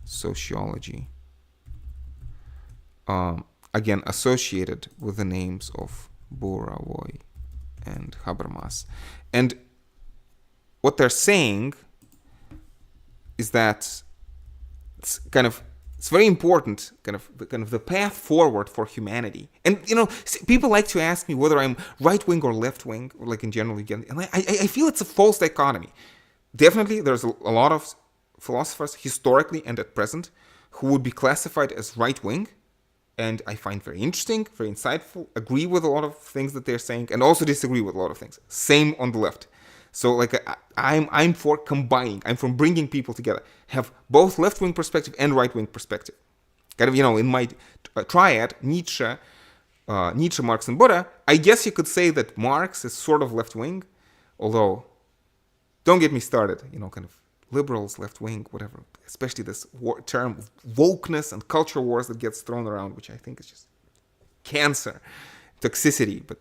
sociology. Again, associated with the names of Borovoy and Habermas. And what they're saying is that it's very important, the path forward for humanity. And people like to ask me whether I'm right wing or left wing, like in general again. And I feel it's a false dichotomy. Definitely, there's a lot of philosophers historically and at present who would be classified as right wing, and I find very interesting, very insightful, agree with a lot of things that they're saying, and also disagree with a lot of things. Same on the left. So I'm for combining. I'm for bringing people together, have both left-wing perspective and right-wing perspective. In my triad, Nietzsche, Marx, and Buddha, I guess you could say that Marx is sort of left-wing, although don't get me started, liberals, left-wing, whatever, especially this term wokeness and culture wars that gets thrown around, which I think is just cancer, toxicity, but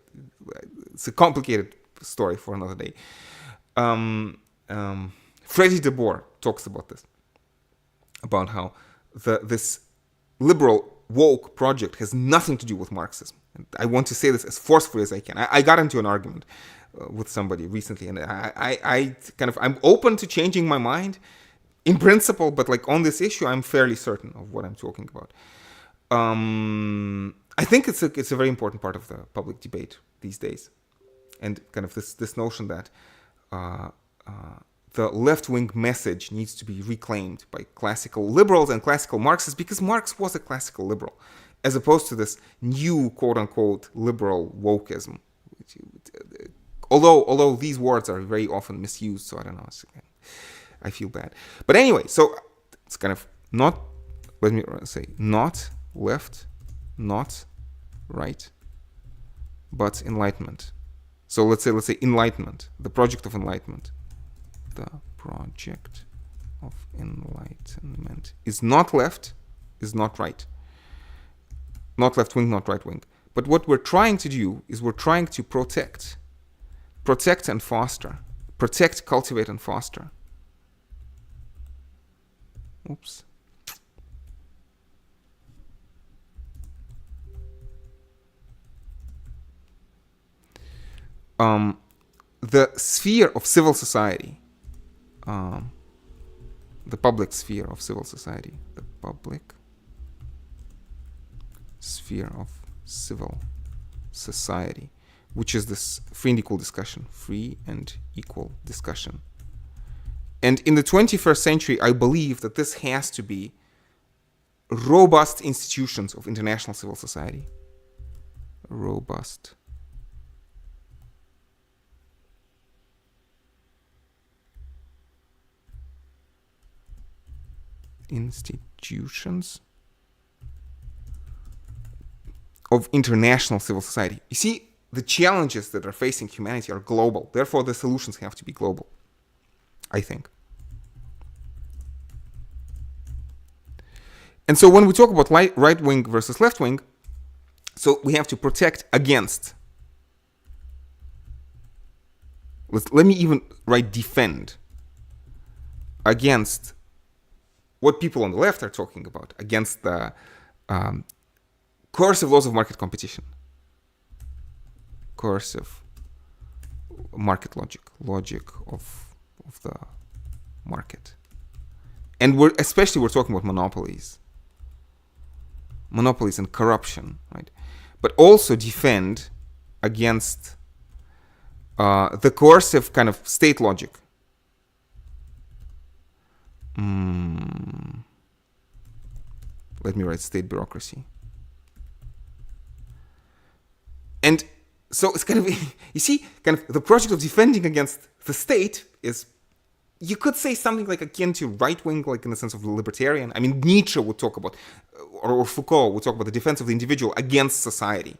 it's a complicated story for another day. Freddie de Boer talks about this, about how this liberal woke project has nothing to do with Marxism. And I want to say this as forcefully as I can. I got into an argument with somebody recently, and I'm open to changing my mind in principle, but on this issue, I'm fairly certain of what I'm talking about. I think it's a very important part of the public debate these days, and this notion that the left-wing message needs to be reclaimed by classical liberals and classical Marxists, because Marx was a classical liberal, as opposed to this new quote-unquote liberal wokeism. Although these words are very often misused, so I don't know. I feel bad. But anyway, so it's not, let me say, not left, not right, but enlightenment. So let's say enlightenment, the project of enlightenment. The project of enlightenment is not left, is not right. Not left wing, not right wing. But what we're trying to do is we're trying to protect and foster. Protect, cultivate, and foster. Oops. the sphere of civil society, the public sphere of civil society, the public sphere of civil society, which is this free and equal discussion, free and equal discussion. And in the 21st century, I believe that this has to be robust institutions of international civil society. Robust institutions of international civil society. You see, the challenges that are facing humanity are global. Therefore, the solutions have to be global, I think. And so when we talk about right wing versus left wing, so we have to protect against. Let me even write defend against what people on the left are talking about, against the coercive laws of market competition. Coercive market logic of the market. And we're talking about monopolies and corruption, right? But also defend against the coercive kind of state logic. Let me write state bureaucracy. And so it's kind of, you see, kind of the project of defending against the state is, you could say something like akin to right wing, like in the sense of libertarian. I mean, Nietzsche would talk about, or Foucault would talk about the defense of the individual against society.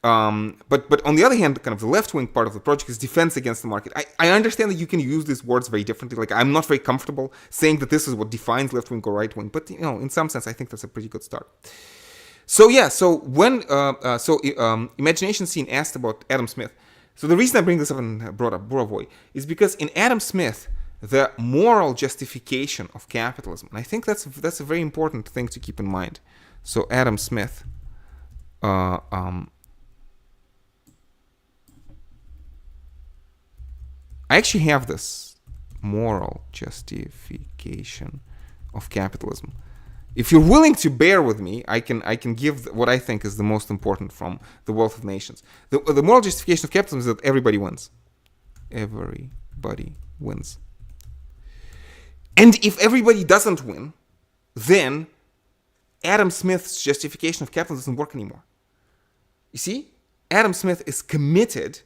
But on the other hand, kind of the left wing part of the project is defense against the market. I understand that you can use these words very differently. Like, I'm not very comfortable saying that this is what defines left wing or right wing, but in some sense, I think that's a pretty good start. So yeah, so when Imagination Scene asked about Adam Smith. So the reason I bring this up and brought up Borovoi is because in Adam Smith, the moral justification of capitalism, and I think that's a very important thing to keep in mind. So Adam Smith, I actually have this moral justification of capitalism. If you're willing to bear with me, I can give what I think is the most important from The Wealth of Nations. The moral justification of capitalism is that everybody wins. Everybody wins. And if everybody doesn't win, then Adam Smith's justification of capitalism doesn't work anymore. You see, Adam Smith is committed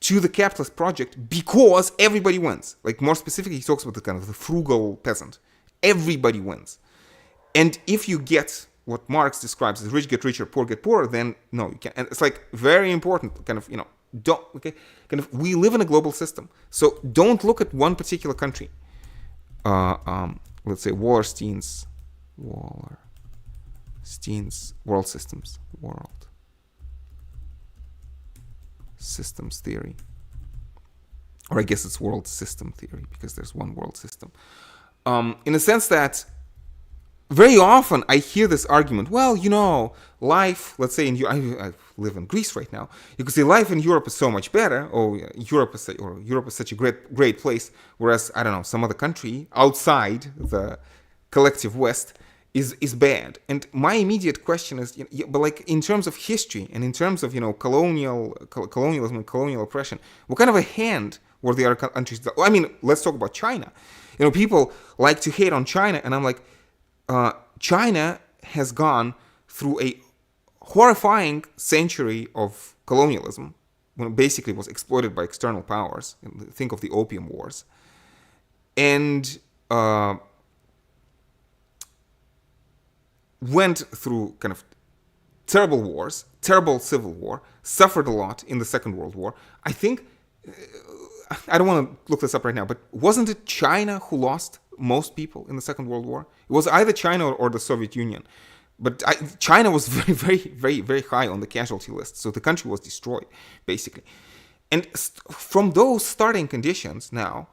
to the capitalist project because everybody wins. Like, more specifically, he talks about the kind of the frugal peasant. Everybody wins. And if you get what Marx describes as rich get richer, poor get poorer, then no, you can't. And it's like very important, kind of, we live in a global system. So don't look at one particular country. Let's say Wallerstein's world systems theory. Or I guess it's world system theory, because there's one world system. In the sense that very often I hear this argument, well, life, let's say I live in Greece right now, you could say life in Europe is so much better, or Europe is such a great place, whereas, I don't know, some other country outside the collective West is bad. And my immediate question is, but like in terms of history and in terms of, colonialism and colonial oppression, what kind of a hand were the other countries? I mean, let's talk about China. People like to hate on China, and I'm like, China has gone through a horrifying century of colonialism, when it basically was exploited by external powers. Think of the Opium Wars. And went through kind of terrible wars, terrible civil war, suffered a lot in the Second World War. I think, I don't want to look this up right now, but wasn't it China who lost most people in the Second World War? It was either China or the Soviet Union. But China was very, very, very, very high on the casualty list. So the country was destroyed, basically. And from those starting conditions now,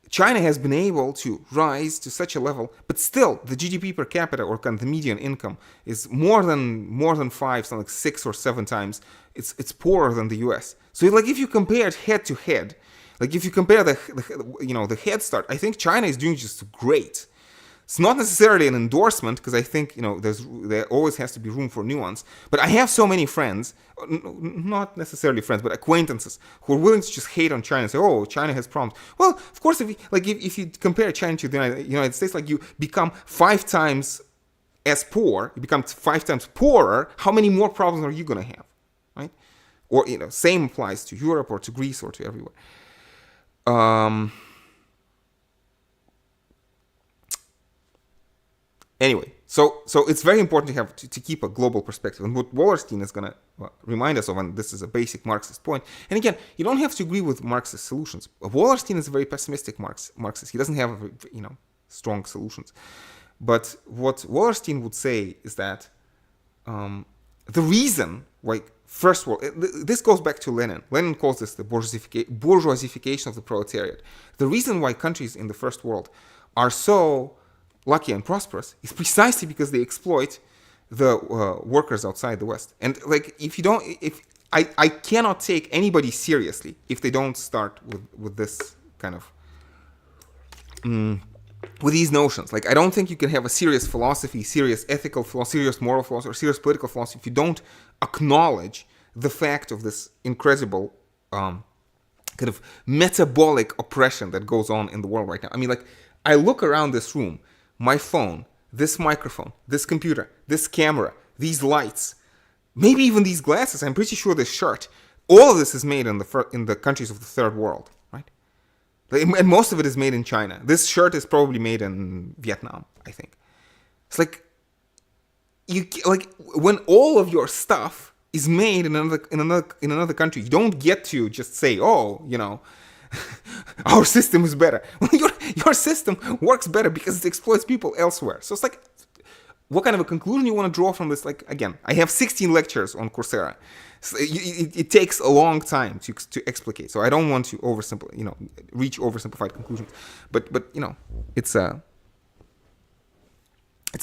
China has been able to rise to such a level, but still the GDP per capita, or kind of the median income, is more than 5, something like 6 or 7 times. It's poorer than the US. So like if you compare it head to head, like if you compare the head start, I think China is doing just great. It's not necessarily an endorsement, because I think there always has to be room for nuance. But I have so many friends, not necessarily friends, but acquaintances, who are willing to just hate on China and say, "Oh, China has problems." Well, of course, if you compare China to the United States, like you become 5 times as poor, you become 5 times poorer. How many more problems are you gonna have, right? Or same applies to Europe or to Greece or to everywhere. Anyway, so it's very important to keep a global perspective, and what Wallerstein is going to remind us of, and this is a basic Marxist point. And again, you don't have to agree with Marxist solutions. Wallerstein is a very pessimistic Marxist. He doesn't have strong solutions. But what Wallerstein would say is that the reason why first world, this goes back to Lenin. Lenin calls this the bourgeoisification of the proletariat. The reason why countries in the first world are so lucky and prosperous is precisely because they exploit the workers outside the West. And like, I cannot take anybody seriously if they don't start with this kind of with these notions. Like, I don't think you can have a serious philosophy, serious ethical philosophy, serious moral philosophy, or serious political philosophy if you don't acknowledge the fact of this incredible kind of metabolic oppression that goes on in the world right now. I mean, like, I look around this room, my phone, this microphone, this computer, this camera, these lights, maybe even these glasses, I'm pretty sure this shirt, all of this is made in the countries of the third world, right? And most of it is made in China. This shirt is probably made in Vietnam, I think. It's like, when all of your stuff is made in another country, you don't get to just say, oh, our system is better. Your system works better because it exploits people elsewhere. So it's like, what kind of a conclusion you want to draw from this? Like, again, I have 16 lectures on Coursera. So it takes a long time to explicate. So I don't want to reach oversimplified conclusions. But it's a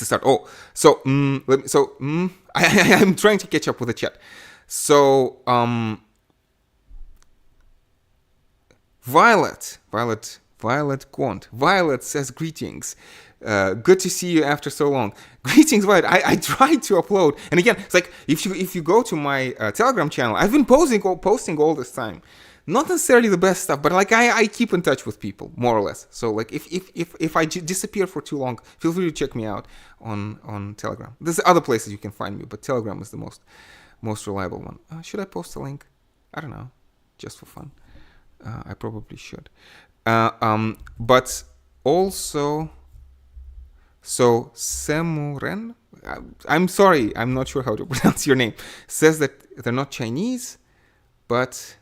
start. Oh, so I'm trying to catch up with the chat. So Violet Quant. Violet says, greetings. Good to see you after so long. Greetings, Violet. I tried to upload, and again, it's like if you go to my Telegram channel, I've been posting all this time. Not necessarily the best stuff, but like I keep in touch with people more or less. So like if I disappear for too long, feel free to check me out on Telegram. There's other places you can find me, but Telegram is the most reliable one. Should I post a link? I don't know, just for fun. I probably should. But also, so Semuren, I'm sorry, I'm not sure how to pronounce your name, says that they're not Chinese, but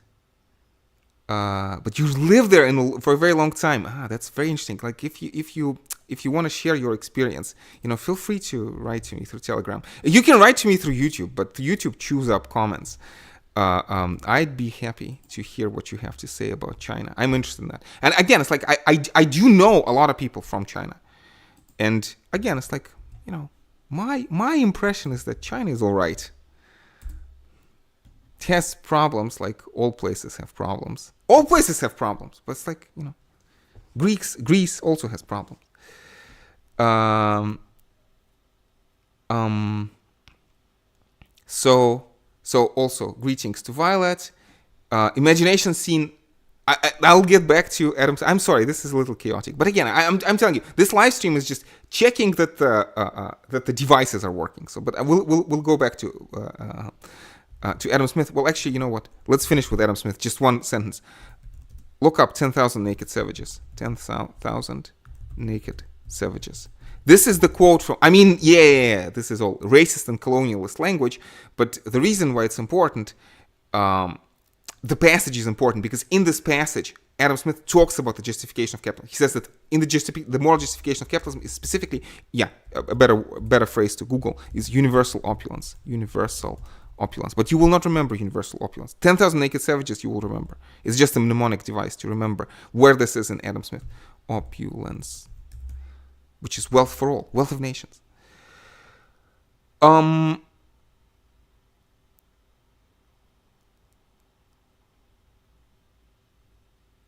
you live there for a very long time. That's very interesting. Like if you want to share your experience, feel free to write to me through Telegram. You can write to me through YouTube, but YouTube chews up comments. I'd be happy to hear what you have to say about China. I'm interested in that. And again, it's like I do know a lot of people from China. And again, it's like, my impression is that China is all right. It has problems, like all places have problems. All places have problems, but it's like, Greece also has problems. So also, greetings to Violet. Imagination scene. I'll get back to Adam. I'm sorry, this is a little chaotic, but again, I'm telling you, this live stream is just checking that the devices are working. So, but we'll go back to Adam Smith. Well, actually, you know what? Let's finish with Adam Smith. Just one sentence. Look up 10,000 Naked Savages. 10,000 Naked Savages. This is the quote from, this is all racist and colonialist language, but the reason why it's important, the passage is important because in this passage, Adam Smith talks about the justification of capitalism. He says that in the moral justification of capitalism is specifically, a better phrase to Google is universal opulence. Universal opulence. But you will not remember universal opulence. 10,000 Naked Savages you will remember. It's just a mnemonic device to remember where this is in Adam Smith. Opulence. Which is wealth for all, wealth of nations.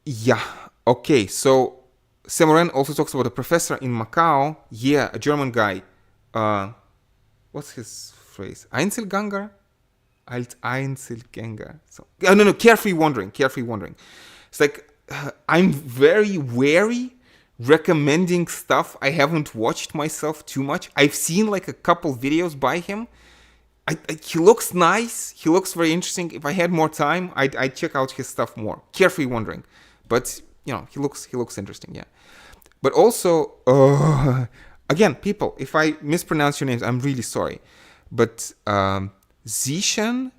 Yeah. Okay. So Semoren also talks about a professor in Macau. Yeah, a German guy. What's his phrase? Einzelganger? Einzelgänger. So, no, carefree wandering. Carefree wandering. It's like I'm very wary recommending stuff I haven't watched myself too much. I've seen like a couple videos by him. He looks nice. He looks very interesting. If I had more time, I'd check out his stuff more. Carefree wandering, but he looks interesting. Yeah, but also again, people, if I mispronounce your names, I'm really sorry. But Zishan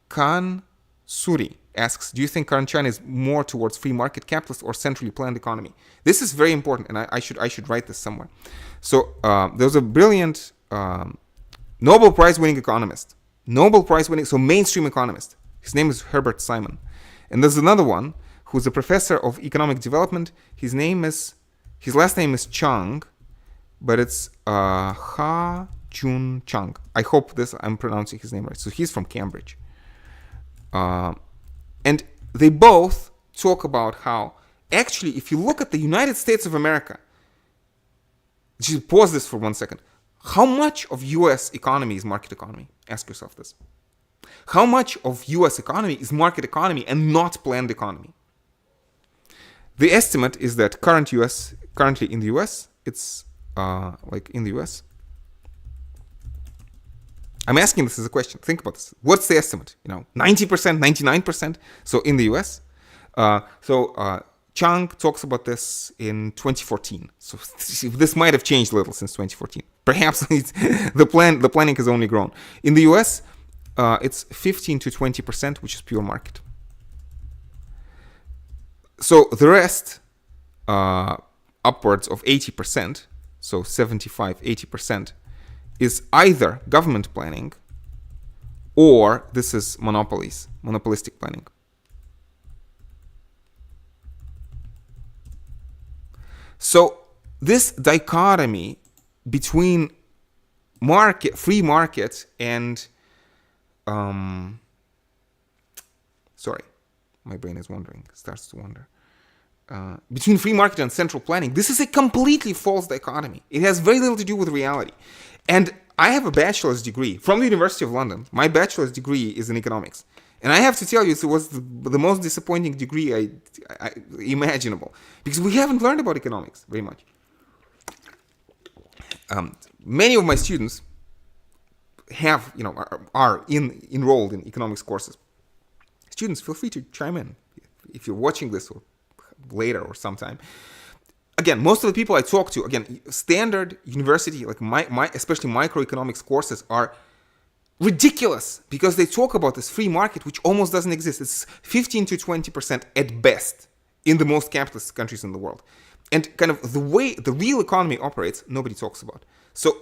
Khan Suri asks, do you think current China is more towards free market capitalist or centrally planned economy? This is very important, and I should write this somewhere. So there's a brilliant Nobel Prize winning economist. So mainstream economist. His name is Herbert Simon. And there's another one who's a professor of economic development. His last name is Chang, but it's Ha Jun Chang. I hope I'm pronouncing his name right. So he's from Cambridge. And they both talk about how, actually, if you look at the United States of America, just pause this for 1 second. How much of US economy is market economy? Ask yourself this. How much of US economy is market economy and not planned economy? The estimate is that currently in the US, it's in the US. I'm asking this as a question. Think about this. What's the estimate? 90%, 99%. So in the US, Chang talks about this in 2014. So this might have changed a little since 2014. Perhaps the planning has only grown. In the US, it's 15 to 20%, which is pure market. So the rest, upwards of 80%, so 75, 80%, is either government planning or this is monopolistic planning. So this dichotomy between free market and sorry, my brain is wandering, starts to wander. Between free market and central planning, this is a completely false dichotomy. It has very little to do with reality. And I have a bachelor's degree from the University of London. My bachelor's degree is in economics. And I have to tell you, it was the most disappointing degree imaginable. Because we haven't learned about economics very much. Many of my students are enrolled in economics courses. Students, feel free to chime in if you're watching this or later or sometime. Again, most of the people I talk to, standard university, like especially microeconomics courses, are ridiculous because they talk about this free market, which almost doesn't exist. It's 15 to 20% at best in the most capitalist countries in the world. And kind of the way the real economy operates, nobody talks about. So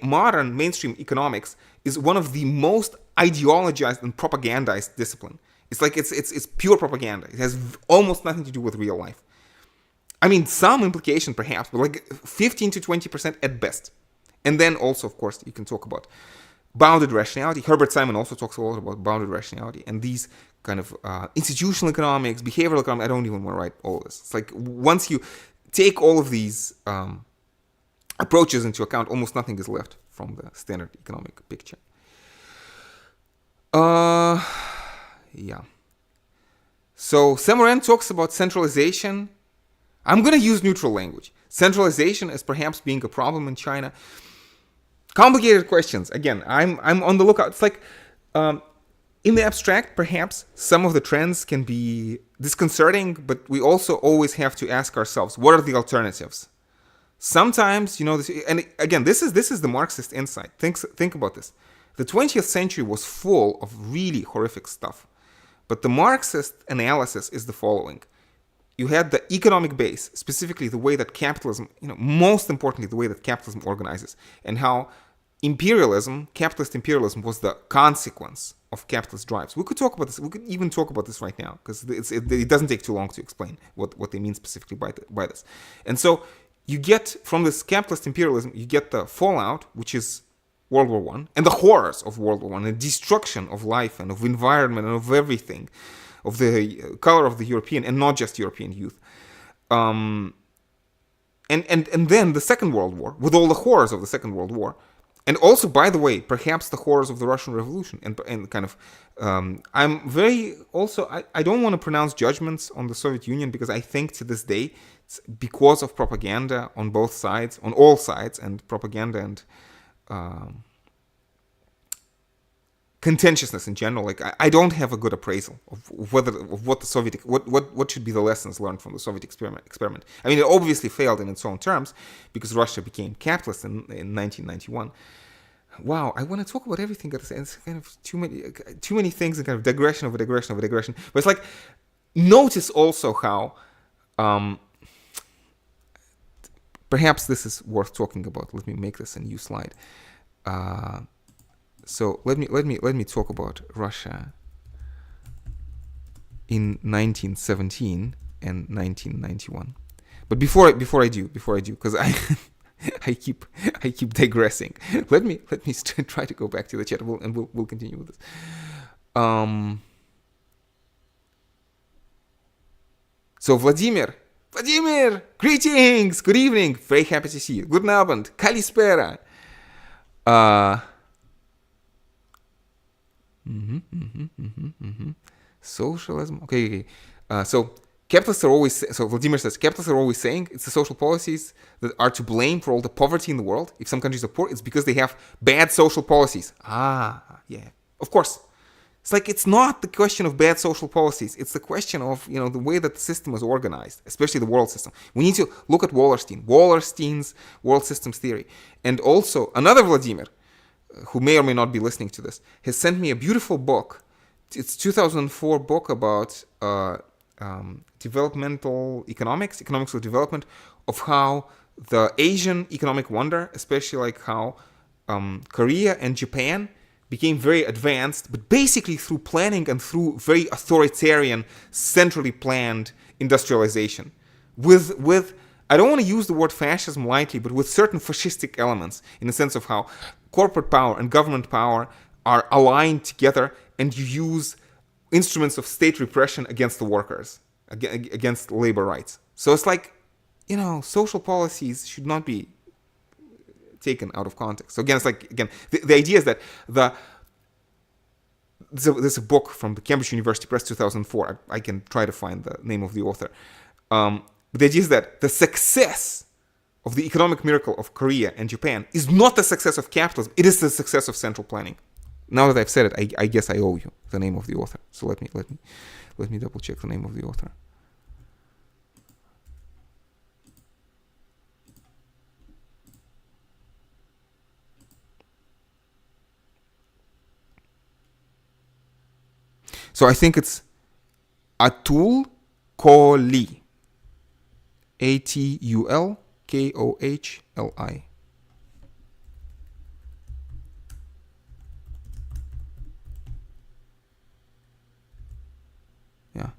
modern mainstream economics is one of the most ideologized and propagandized discipline. It's like it's pure propaganda. It has almost nothing to do with real life. I mean, some implication perhaps, but like 15 to 20% at best. And then also, of course, you can talk about bounded rationality. Herbert Simon also talks a lot about bounded rationality and these kind of institutional economics, behavioral economics. I don't even want to write all of this. It's like once you take all of these approaches into account, almost nothing is left from the standard economic picture. Yeah. So Semoren talks about centralization. I'm going to use neutral language. Centralization as perhaps being a problem in China. Complicated questions. Again, I'm on the lookout. It's like, in the abstract, perhaps some of the trends can be disconcerting, but we also always have to ask ourselves, what are the alternatives? Sometimes, and again, this is the Marxist insight. Think about this. The 20th century was full of really horrific stuff. But the Marxist analysis is the following. You had the economic base, specifically the way that capitalism, most importantly, the way that capitalism organizes, and how capitalist imperialism was the consequence of capitalist drives. We could talk about this. We could even talk about this right now, because it doesn't take too long to explain what they mean specifically by this. And so you get, from this capitalist imperialism, you get the fallout, which is World War I, and the horrors of World War I, and destruction of life and of environment and of everything. of the color of the European and not just European youth. And then the Second World War, with all the horrors of the Second World War, and also, by the way, perhaps the horrors of the Russian Revolution, and kind of, I'm very also, I don't want to pronounce judgments on the Soviet Union, because I think to this day, it's because of propaganda on both sides, on all sides, and propaganda and contentiousness in general. Like, I don't have a good appraisal of what the Soviet, what should be the lessons learned from the Soviet experiment. I mean, it obviously failed in its own terms, because Russia became capitalist in 1991. Wow, I want to talk about everything. It's kind of too many things, and kind of digression of a digression of a digression. But it's like, notice also how, perhaps this is worth talking about. Let me make this a new slide. So let me talk about Russia in 1917 and 1991. But before I do, because I keep digressing. Let me try to go back to the chat. We'll continue with this. So Vladimir, greetings, good evening, very happy to see you. Guten Abend, kalispera. Socialism. Okay. So capitalists are always. So Vladimir says capitalists are always saying it's the social policies that are to blame for all the poverty in the world. If some countries are poor, it's because they have bad social policies. Yeah. Of course. It's like, it's not the question of bad social policies. It's the question of, the way that the system is organized, especially the world system. We need to look at Wallerstein's world systems theory. And also, another Vladimir, who may or may not be listening to this, has sent me a beautiful book. It's 2004 book about developmental economics of development, of how the Asian economic wonder, especially like how Korea and Japan became very advanced, but basically through planning and through very authoritarian, centrally planned industrialization. With I don't want to use the word fascism lightly, but with certain fascistic elements, in the sense of how corporate power and government power are aligned together, and you use instruments of state repression against the workers, against labor rights. So it's like, social policies should not be taken out of context. So again, it's like, the idea is that there's a book from the Cambridge University Press, 2004. I can try to find the name of the author. But the idea is that the success of the economic miracle of Korea and Japan is not the success of capitalism. It is the success of central planning. Now that I've said it, I guess I owe you the name of the author. So let me double check the name of the author. So I think it's Atul Kohli. ATULKOHLI. Yeah.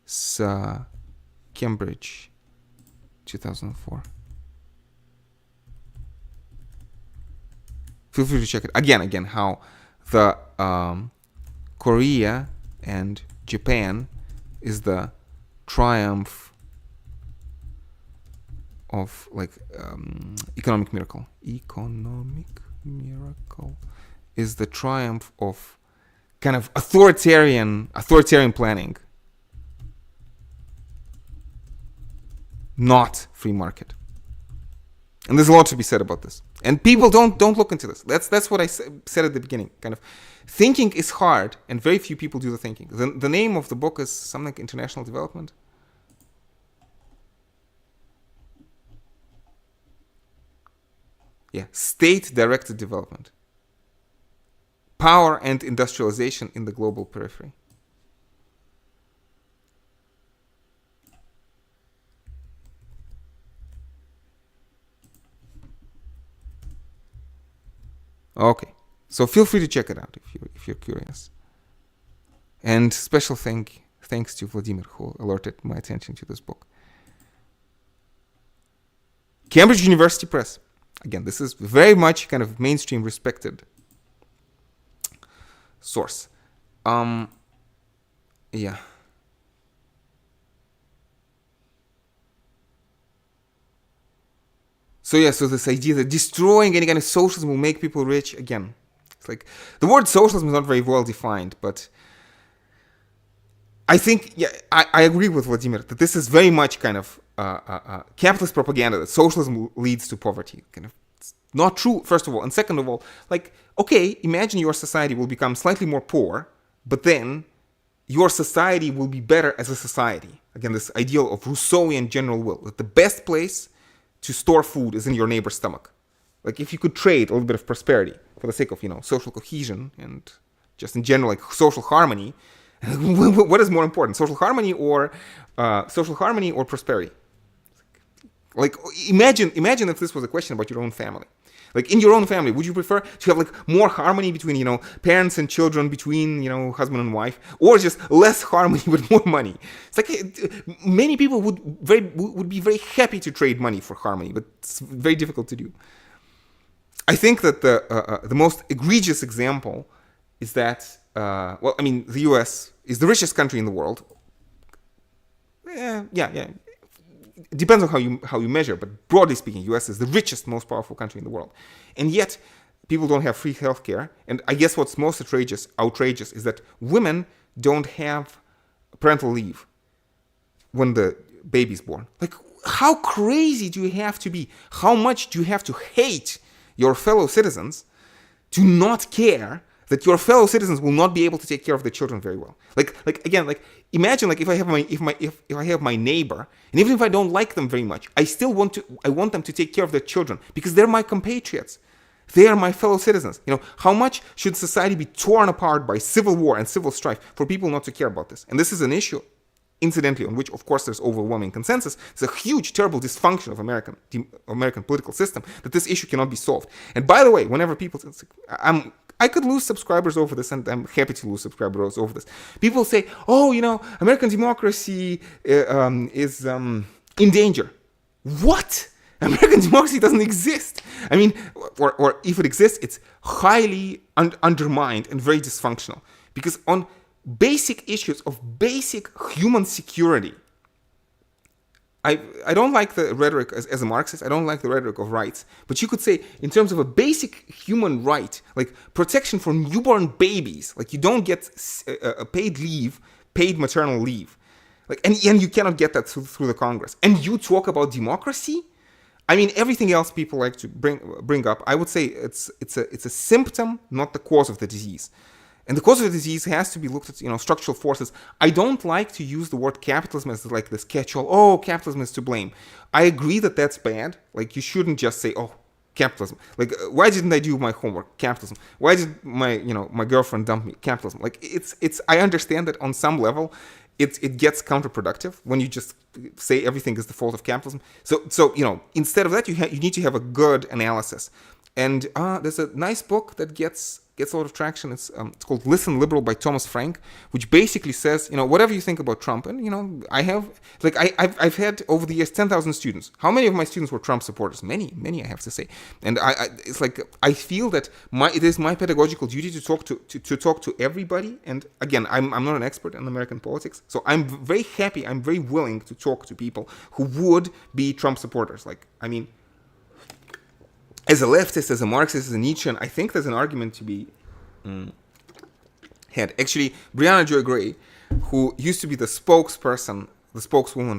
It's Cambridge, 2004. Feel free to check it. Again, how the Korea and Japan is the triumph of economic miracle. Economic miracle is the triumph of kind of authoritarian planning, not free market. And there's a lot to be said about this. And people don't look into this. That's what I said at the beginning. Kind of thinking is hard, and very few people do the thinking. The name of the book is something like International Development. Yeah, state-directed development. Power and industrialization in the global periphery. Okay, so feel free to check it out if you're curious. And special thanks to Vladimir, who alerted my attention to this book. Cambridge University Press. Again, this is very much kind of mainstream respected source. Yeah. So yeah, so this idea that destroying any kind of socialism will make people rich, again, it's like the word socialism is not very well defined, but I think, yeah, I agree with Vladimir that this is very much kind of capitalist propaganda that socialism leads to poverty. Kind of, it's not true, first of all, and second of all, like, okay, imagine your society will become slightly more poor, but then your society will be better as a society. Again, this ideal of Rousseauian general will, that the best place to store food is in your neighbor's stomach. Like, if you could trade a little bit of prosperity for the sake of, social cohesion and just in general, like, social harmony, what is more important, social harmony or prosperity? Like, imagine if this was a question about your own family. Like, in your own family, would you prefer to have, like, more harmony between, parents and children, between, husband and wife, or just less harmony with more money? It's like many people would be very happy to trade money for harmony, but it's very difficult to do. I think that the most egregious example is that, the U.S. is the richest country in the world. Yeah. It depends on how you measure, but broadly speaking, U.S. is the richest, most powerful country in the world, and yet people don't have free healthcare. And I guess what's most outrageous is that women don't have parental leave when the baby's born. Like, how crazy do you have to be? How much do you have to hate your fellow citizens to not care that your fellow citizens will not be able to take care of their children very well? Like again, like, imagine, like, if I have my neighbor, and even if I don't like them very much, I want them to take care of their children because they're my compatriots. They are my fellow citizens. How much should society be torn apart by civil war and civil strife for people not to care about this? And this is an issue, incidentally, on which, of course, there's overwhelming consensus. It's a huge, terrible dysfunction of American political system that this issue cannot be solved. And by the way, whenever people, I could lose subscribers over this, and I'm happy to lose subscribers over this. People say, American democracy is in danger. What? American democracy doesn't exist. I mean, or if it exists, it's highly undermined and very dysfunctional. Because on basic issues of basic human security, I don't like the rhetoric as a Marxist. I don't like the rhetoric of rights. But you could say, in terms of a basic human right, like protection for newborn babies, like you don't get a paid maternal leave, like, and you cannot get that through the Congress. And you talk about democracy. I mean, everything else people like to bring up, I would say it's a symptom, not the cause of the disease. And the cause of the disease has to be looked at, structural forces. I don't like to use the word capitalism as like this catch-all. Oh, capitalism is to blame. I agree that that's bad. Like, you shouldn't just say, oh, capitalism. Like, why didn't I do my homework? Capitalism. Why did my girlfriend dump me? Capitalism. Like, it's. I understand that on some level, it gets counterproductive when you just say everything is the fault of capitalism. So instead of that, you need to have a good analysis. And there's a nice book that gets a lot of traction. It's called Listen Liberal by Thomas Frank, which basically says, whatever you think about Trump, and I've had over the years 10,000 students. How many of my students were Trump supporters? Many, I have to say. And it's like, I feel that it is my pedagogical duty to talk to everybody. And again, I'm not an expert in American politics, so I'm very happy, I'm very willing to talk to people who would be Trump supporters. Like, I mean, as a leftist, as a Marxist, as a Nietzschean, I think there's an argument to be had. Actually, Brianna Joy Gray, who used to be the spokeswoman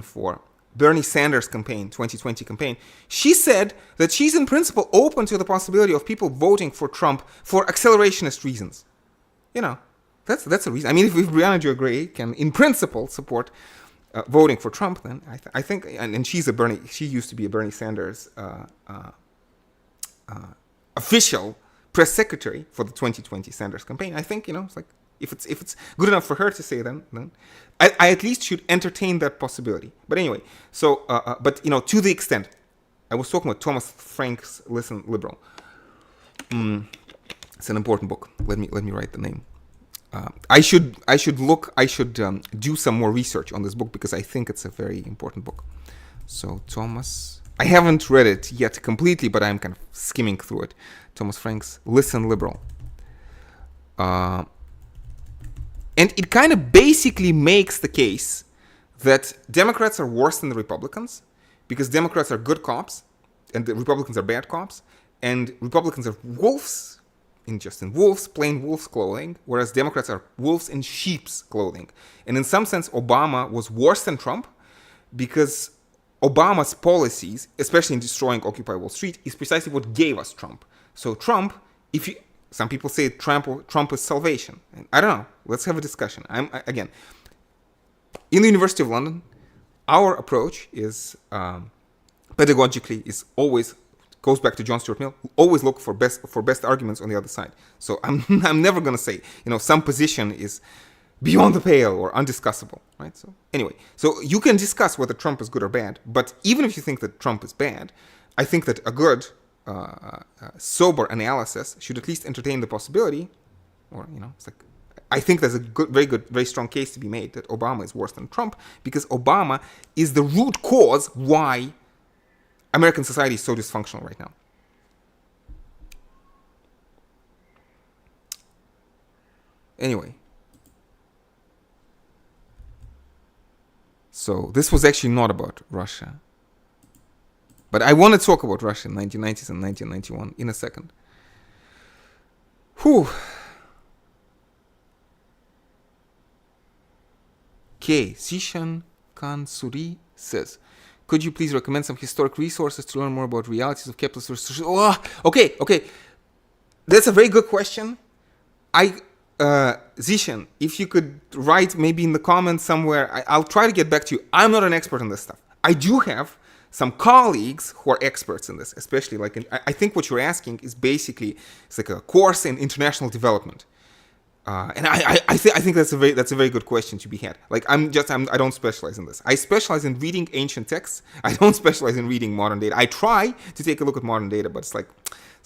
for Bernie Sanders' 2020 campaign, she said that she's in principle open to the possibility of people voting for Trump for accelerationist reasons. That's a reason. I mean, if Brianna Joy Gray can, in principle, support voting for Trump, then I think, and she used to be a Bernie Sanders official press secretary for the 2020 Sanders campaign. I think, it's like, if it's good enough for her to say, then I at least should entertain that possibility. But anyway, so to the extent, I was talking about Thomas Frank's Listen Liberal. It's an important book. Let me write the name. I should do some more research on this book because I think it's a very important book. So Thomas, I haven't read it yet completely, but I'm kind of skimming through it. Thomas Frank's Listen Liberal. And it kind of basically makes the case that Democrats are worse than the Republicans because Democrats are good cops and the Republicans are bad cops, and Republicans are wolves in wolves, plain wolves clothing, whereas Democrats are wolves in sheep's clothing. And in some sense, Obama was worse than Trump because Obama's policies, especially in destroying Occupy Wall Street, is precisely what gave us Trump. So Trump, some people say Trump is salvation. I don't know. Let's have a discussion. Again, in the University of London, our approach is pedagogically is always goes back to John Stuart Mill, who always look for best arguments on the other side. So I'm never going to say, some position is beyond the pale or undiscussable, right? So anyway, so you can discuss whether Trump is good or bad, but even if you think that Trump is bad, I think that a good, sober analysis should at least entertain the possibility, or, it's like, I think there's a very strong case to be made that Obama is worse than Trump because Obama is the root cause why American society is so dysfunctional right now. Anyway. So this was actually not about Russia. But I want to talk about Russia in 1990s and 1991 in a second. Whew. Okay, Sishan Kansuri says, could you please recommend some historic resources to learn more about realities of capitalist versus... Oh, okay. That's a very good question. Zishan, if you could write maybe in the comments somewhere, I'll try to get back to you. I'm not an expert on this stuff. I do have some colleagues who are experts in this, especially I think what you're asking is basically, it's like a course in international development. And I think that's a very good question to be had. I don't specialize in this. I specialize in reading ancient texts. I don't specialize in reading modern data. I try to take a look at modern data, but it's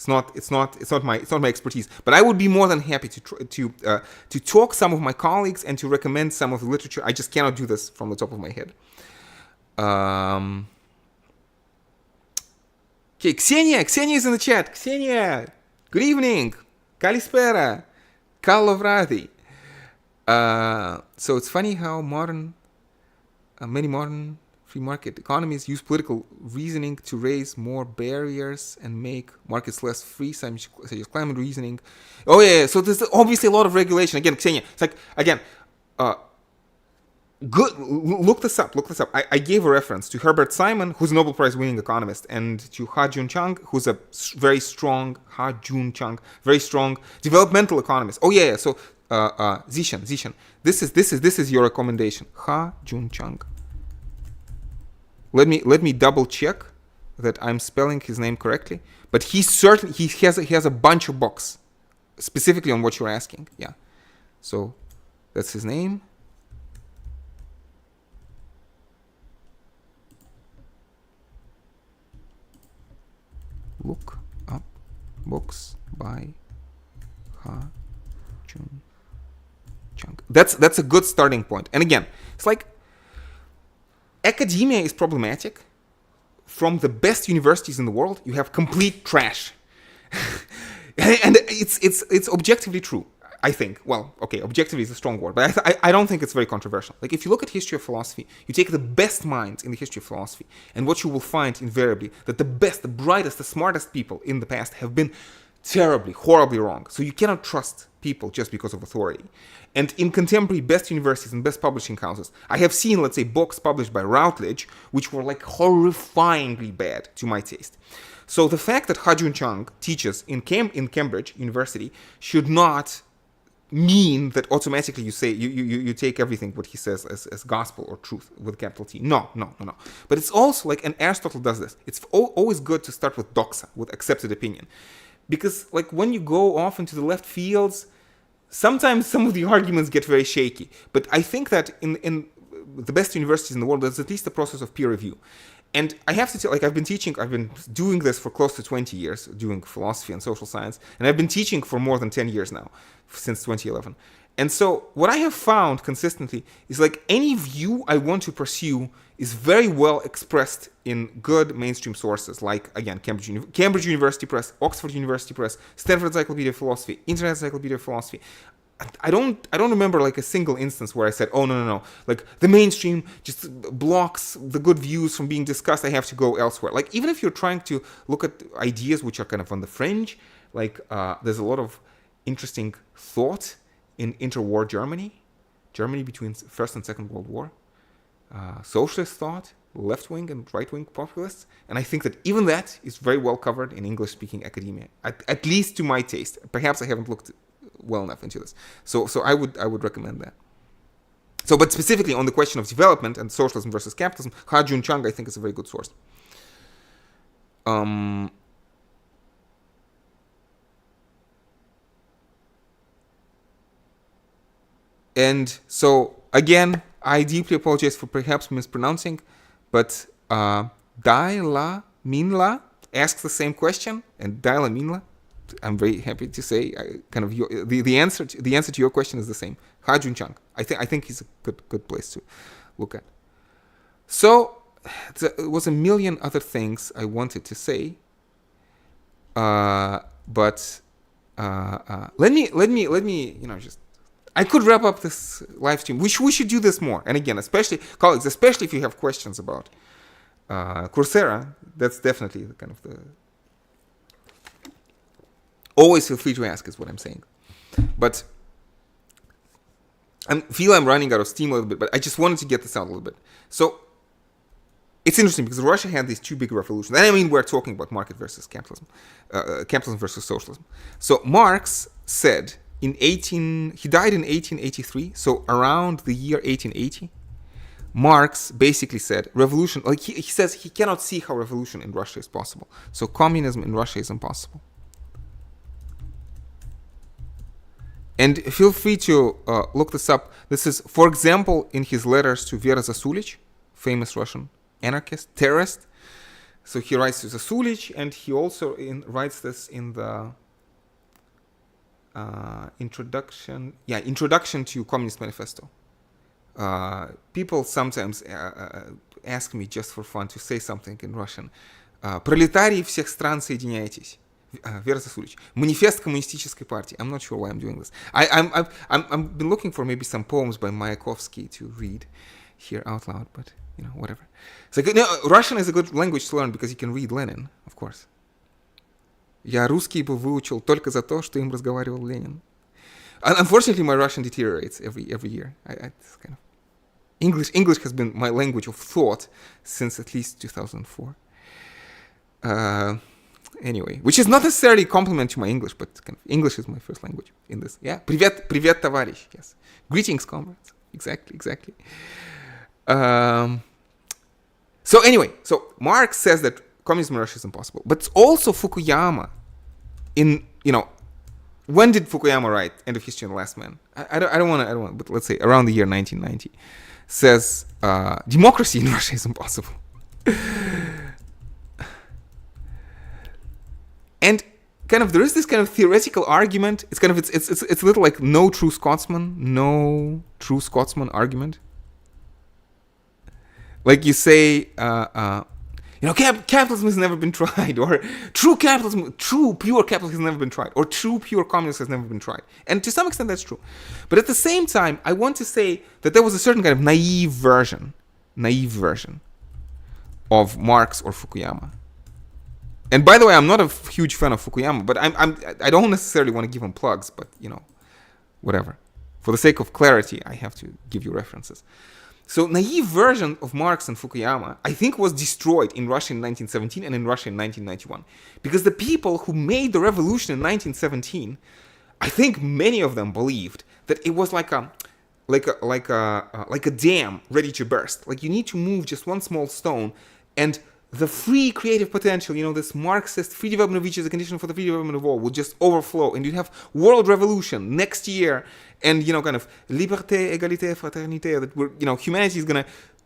not my expertise. But I would be more than happy to talk some of my colleagues and to recommend some of the literature. I just cannot do this from the top of my head. Okay, Ksenia is in the chat. Ksenia, good evening. Kalispera. Kalovrati. So it's funny how many modern free market economies use political reasoning to raise more barriers and make markets less free, such as climate reasoning. Oh yeah. So there's obviously a lot of regulation. Again, Ksenia, it's good. Look this up. I gave a reference to Herbert Simon, who's a Nobel Prize winning economist, and to Ha-Joon Chang, who's a very strong developmental economist. Oh yeah. So Zishan, this is your recommendation. Ha-Joon Chang. Let me double check that I'm spelling his name correctly. But he has a bunch of books specifically on what you're asking. Yeah. So that's his name. Look up books by Ha-Joon Chang. That's a good starting point. And again, it's like academia is problematic. From the best universities in the world, you have complete trash, and it's objectively true. I think. Well, okay, objectively is a strong word, but I don't think it's very controversial. If you look at history of philosophy, you take the best minds in the history of philosophy, and what you will find invariably, that the best, the brightest, the smartest people in the past have been terribly, horribly wrong. So you cannot trust people just because of authority. And in contemporary best universities and best publishing houses, I have seen, let's say, books published by Routledge, which were horrifyingly bad to my taste. So the fact that Ha-Joon Chang teaches in Cambridge University should not mean that automatically you say you take everything what he says as gospel or truth with capital T. No. But it's also and Aristotle does this. It's always good to start with doxa, with accepted opinion, because when you go off into the left fields, sometimes some of the arguments get very shaky. But I think that in the best universities in the world, there's at least a process of peer review. And I have to tell, I've been doing this for close to 20 years, doing philosophy and social science, and I've been teaching for more than 10 years now, since 2011. And so what I have found consistently is any view I want to pursue is very well expressed in good mainstream sources, again, Cambridge University Press, Oxford University Press, Stanford Encyclopedia of Philosophy, Internet Encyclopedia of Philosophy. I don't remember like a single instance where I said, oh no, like the mainstream just blocks the good views from being discussed, I have to go elsewhere. Like even if you're trying to look at ideas which are kind of on the fringe, like there's a lot of interesting thought in interwar Germany between First and Second World War, socialist thought, left-wing and right-wing populists, and I think that even that is very well covered in English-speaking academia, at least to my taste. Perhaps I haven't looked well enough into this, so I would recommend that. So, but specifically on the question of development and socialism versus capitalism, Ha-Joon Chang I think is a very good source. And so again, I deeply apologize for perhaps mispronouncing, but Daila Minla asks the same question, and Daila Minla, I'm very happy to say, the answer to your question is the same. Ha-Joon Chang. I think he's a good place to look at. So there was a million other things I wanted to say, but let me just. I could wrap up this live stream. We should do this more. And again, especially colleagues, especially if you have questions about Coursera, that's definitely the kind of the. Always feel free to ask, is what I'm saying. But I feel I'm running out of steam a little bit, but I just wanted to get this out a little bit. So it's interesting because Russia had these two big revolutions. And I mean, we're talking about market versus capitalism, capitalism versus socialism. So Marx said he died in 1883, so around the year 1880, Marx basically said revolution, like he says he cannot see how revolution in Russia is possible. So communism in Russia is impossible. And feel free to look this up. This is, for example, in his letters to Vera Zasulich, famous Russian anarchist, terrorist. So he writes to Zasulich, and he also writes this in the introduction to Communist Manifesto. People sometimes ask me just for fun to say something in Russian. Пролетарии всех стран, соединяйтесь. Vera Zasulich. Manifest Коммунистической партии. I'm not sure why I'm doing this. I've been looking for maybe some poems by Mayakovsky to read here out loud, but whatever. So Russian is a good language to learn because you can read Lenin, of course. Я русский бы выучил только за то, что им разговаривал Ленин. Unfortunately, my Russian deteriorates every year. It's kind of English has been my language of thought since at least 2004. Anyway, which is not necessarily a compliment to my English, but kind of English is my first language in this. Yeah, привет, товарищ. Yes, greetings, comrades. Exactly. So anyway, so Marx says that communism in Russia is impossible, but also Fukuyama. When did Fukuyama write End of History and the Last Man? I don't want, but let's say around the year 1990, says democracy in Russia is impossible. And kind of there is this kind of theoretical argument. It's kind of it's a little like no true Scotsman argument. Like you say, capitalism has never been tried, or true pure capitalism has never been tried, or true pure communism has never been tried. And to some extent that's true. But at the same time, I want to say that there was a certain kind of naive version of Marx or Fukuyama. And by the way, I'm not a huge fan of Fukuyama, but I don't necessarily want to give him plugs, but whatever. For the sake of clarity, I have to give you references. So naive version of Marx and Fukuyama, I think, was destroyed in Russia in 1917 and in Russia in 1991. Because the people who made the revolution in 1917, I think many of them believed that it was like a dam ready to burst. Like you need to move just one small stone, and the free creative potential, this Marxist free development of each is a condition for the free development of all, would just overflow, and you'd have world revolution next year, and kind of liberté, égalité, fraternité, that humanity is gonna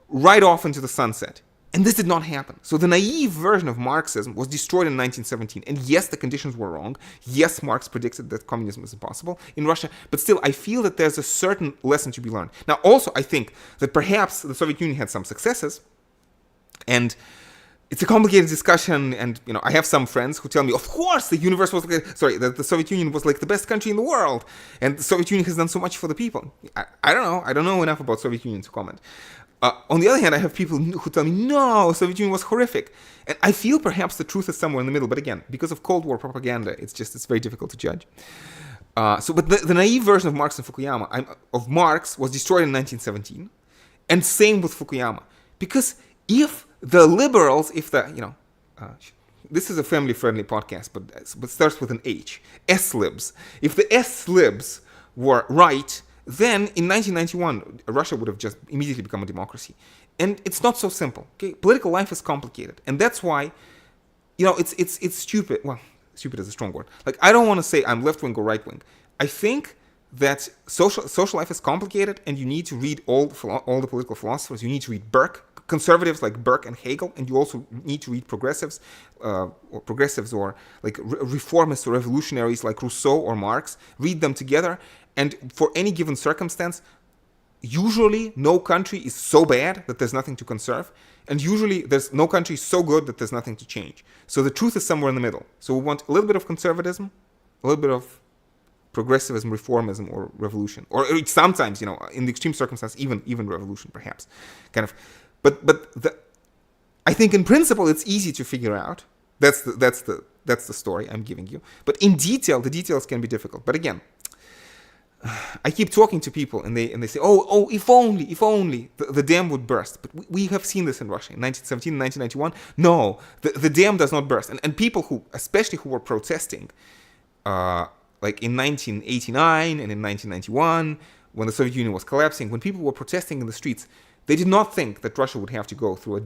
ride off into the sunset. And this did not happen. So the naive version of Marxism was destroyed in 1917. And yes, the conditions were wrong. Yes, Marx predicted that communism is impossible in Russia. But still, I feel that there's a certain lesson to be learned. Now, also, I think that perhaps the Soviet Union had some successes, and it's a complicated discussion, and I have some friends who tell me, of course, the universe was the Soviet Union was like the best country in the world, and the Soviet Union has done so much for the people. I don't know. I don't know enough about Soviet Union to comment. On the other hand, I have people who tell me, no, Soviet Union was horrific, and I feel perhaps the truth is somewhere in the middle. But again, because of Cold War propaganda, it's very difficult to judge. But the naive version of Marx and Fukuyama of Marx was destroyed in 1917, and same with Fukuyama, because if the liberals, this is a family-friendly podcast, but starts with an H. S-libs. If the S-libs were right, then in 1991, Russia would have just immediately become a democracy. And it's not so simple. Okay, political life is complicated, and that's why, it's stupid. Well, stupid is a strong word. Like, I don't want to say I'm left-wing or right-wing. I think that social life is complicated, and you need to read all the political philosophers. You need to read Burke. Conservatives like Burke and Hegel, and you also need to read progressives or like reformists or revolutionaries like Rousseau or Marx. Read them together, and for any given circumstance, usually no country is so bad that there's nothing to conserve, and usually there's no country so good that there's nothing to change. So the truth is somewhere in the middle. So we want a little bit of conservatism, a little bit of progressivism, reformism, or revolution, or sometimes, in the extreme circumstance, even revolution, perhaps, kind of. But I think in principle it's easy to figure out. That's the story I'm giving you. But in detail, the details can be difficult. But again, I keep talking to people, and they say, oh, if only the dam would burst. But we have seen this in Russia in 1917, 1991. No, the dam does not burst. And people especially who were protesting, like in 1989 and in 1991, when the Soviet Union was collapsing, when people were protesting in the streets, they did not think that Russia would have to go through a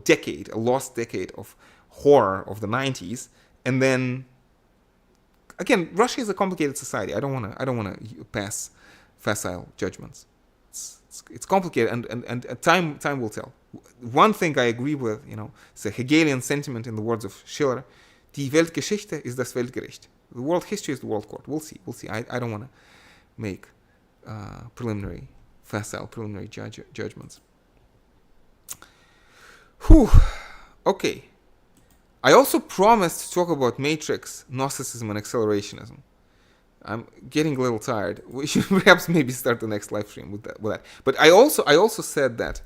lost decade of horror of the 90s, and then again, Russia is a complicated society. I don't want to pass facile judgments. It's complicated, and time will tell. One thing I agree with, it's a Hegelian sentiment in the words of Schiller: Die Weltgeschichte ist das Weltgericht. The world history is the world court. We'll see. I don't want to make facile preliminary judgments. Whew. Okay. I also promised to talk about Matrix, Gnosticism, and accelerationism. I'm getting a little tired. We should perhaps maybe start the next live stream with that. But I also said that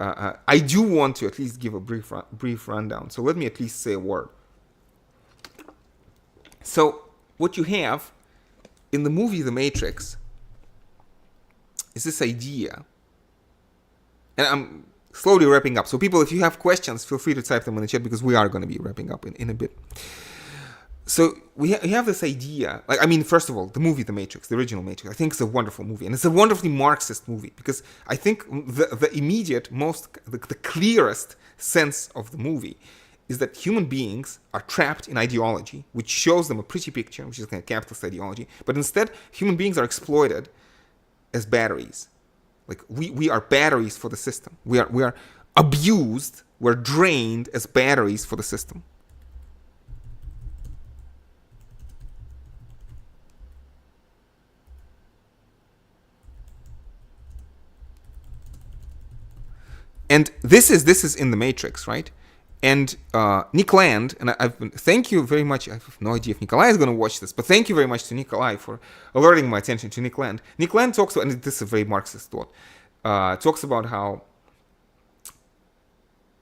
I do want to at least give a brief rundown. So let me at least say a word. So what you have in the movie The Matrix is this idea, and I'm slowly wrapping up. So people, if you have questions, feel free to type them in the chat, because we are going to be wrapping up in a bit. So we have this idea, first of all, the movie The Matrix, the original Matrix, I think it's a wonderful movie. And it's a wonderfully Marxist movie, because I think the immediate, the clearest sense of the movie is that human beings are trapped in ideology, which shows them a pretty picture, which is kind of capitalist ideology. But instead, human beings are exploited as batteries. Like, we are batteries for the system. We are abused, we're drained as batteries for the system. And this is in The Matrix, right? And Nick Land, and thank you very much. I have no idea if Nikolai is going to watch this, but thank you very much to Nikolai for alerting my attention to Nick Land. Nick Land talks about, and this is a very Marxist thought, talks about how,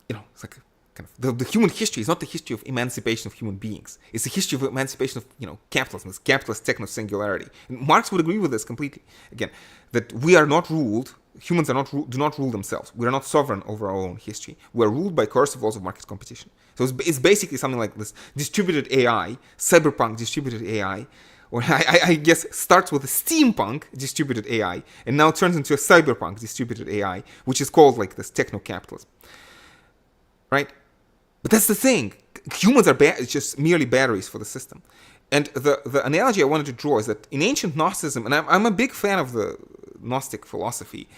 it's like kind of the human history is not the history of emancipation of human beings. It's the history of emancipation of, capitalism, this capitalist techno-singularity. And Marx would agree with this completely. Again, that we are not ruled. Humans do not rule themselves. We are not sovereign over our own history. We are ruled by coercive laws of market competition. So it's basically something like this distributed AI, cyberpunk distributed AI, or I guess starts with a steampunk distributed AI, and now turns into a cyberpunk distributed AI, which is called like this techno-capitalism. Right? But that's the thing. Humans are just merely batteries for the system. And the analogy I wanted to draw is that in ancient Gnosticism, and I'm a big fan of the Gnostic philosophy,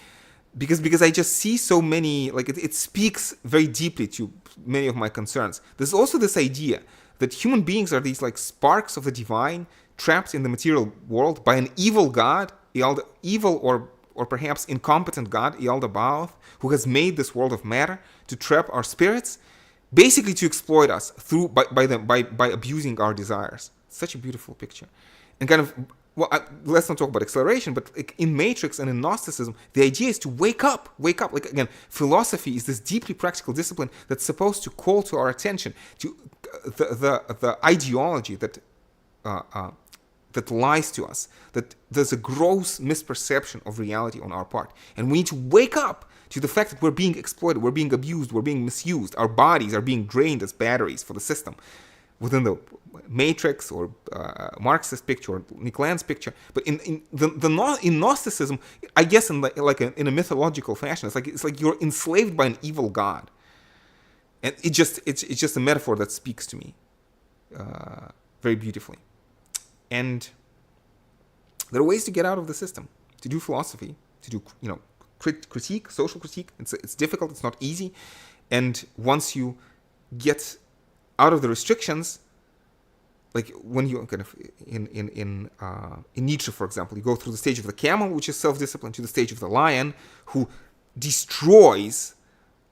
because I just see so many, like it speaks very deeply to many of my concerns. There's also this idea that human beings are these like sparks of the divine trapped in the material world by an evil God, evil or perhaps incompetent God, Yaldabaoth, who has made this world of matter to trap our spirits, basically to exploit us through by abusing our desires. Such a beautiful picture. And kind of, well, let's not talk about acceleration, but like in Matrix and in Gnosticism, the idea is to wake up. Like, again, philosophy is this deeply practical discipline that's supposed to call to our attention to the ideology that lies to us, that there's a gross misperception of reality on our part. And we need to wake up to the fact that we're being exploited, we're being abused, we're being misused. Our bodies are being drained as batteries for the system within the Matrix or Marxist picture or Nicolan's picture. But in Gnosticism, I guess in a mythological fashion, it's like you're enslaved by an evil god. And it's just a metaphor that speaks to me very beautifully. And there are ways to get out of the system, to do philosophy, to do, critique, social critique. It's difficult, it's not easy. And once you get out of the restrictions, like when you kind of in Nietzsche, for example, you go through the stage of the camel, which is self-discipline, to the stage of the lion, who slays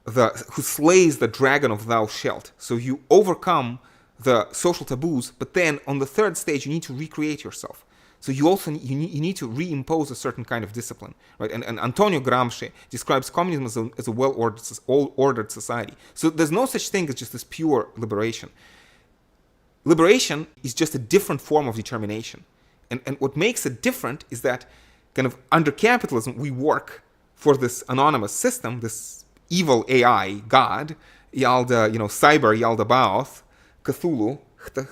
the dragon of thou shalt. So you overcome the social taboos, but then on the third stage, you need to recreate yourself. So you also you need to reimpose a certain kind of discipline, right? And Antonio Gramsci describes communism as a well-ordered society. So there's no such thing as just this pure liberation. Liberation is just a different form of determination. And what makes it different is that kind of under capitalism, we work for this anonymous system, this evil AI god, Yalda, cyber Yalda Baoth, Cthulhu,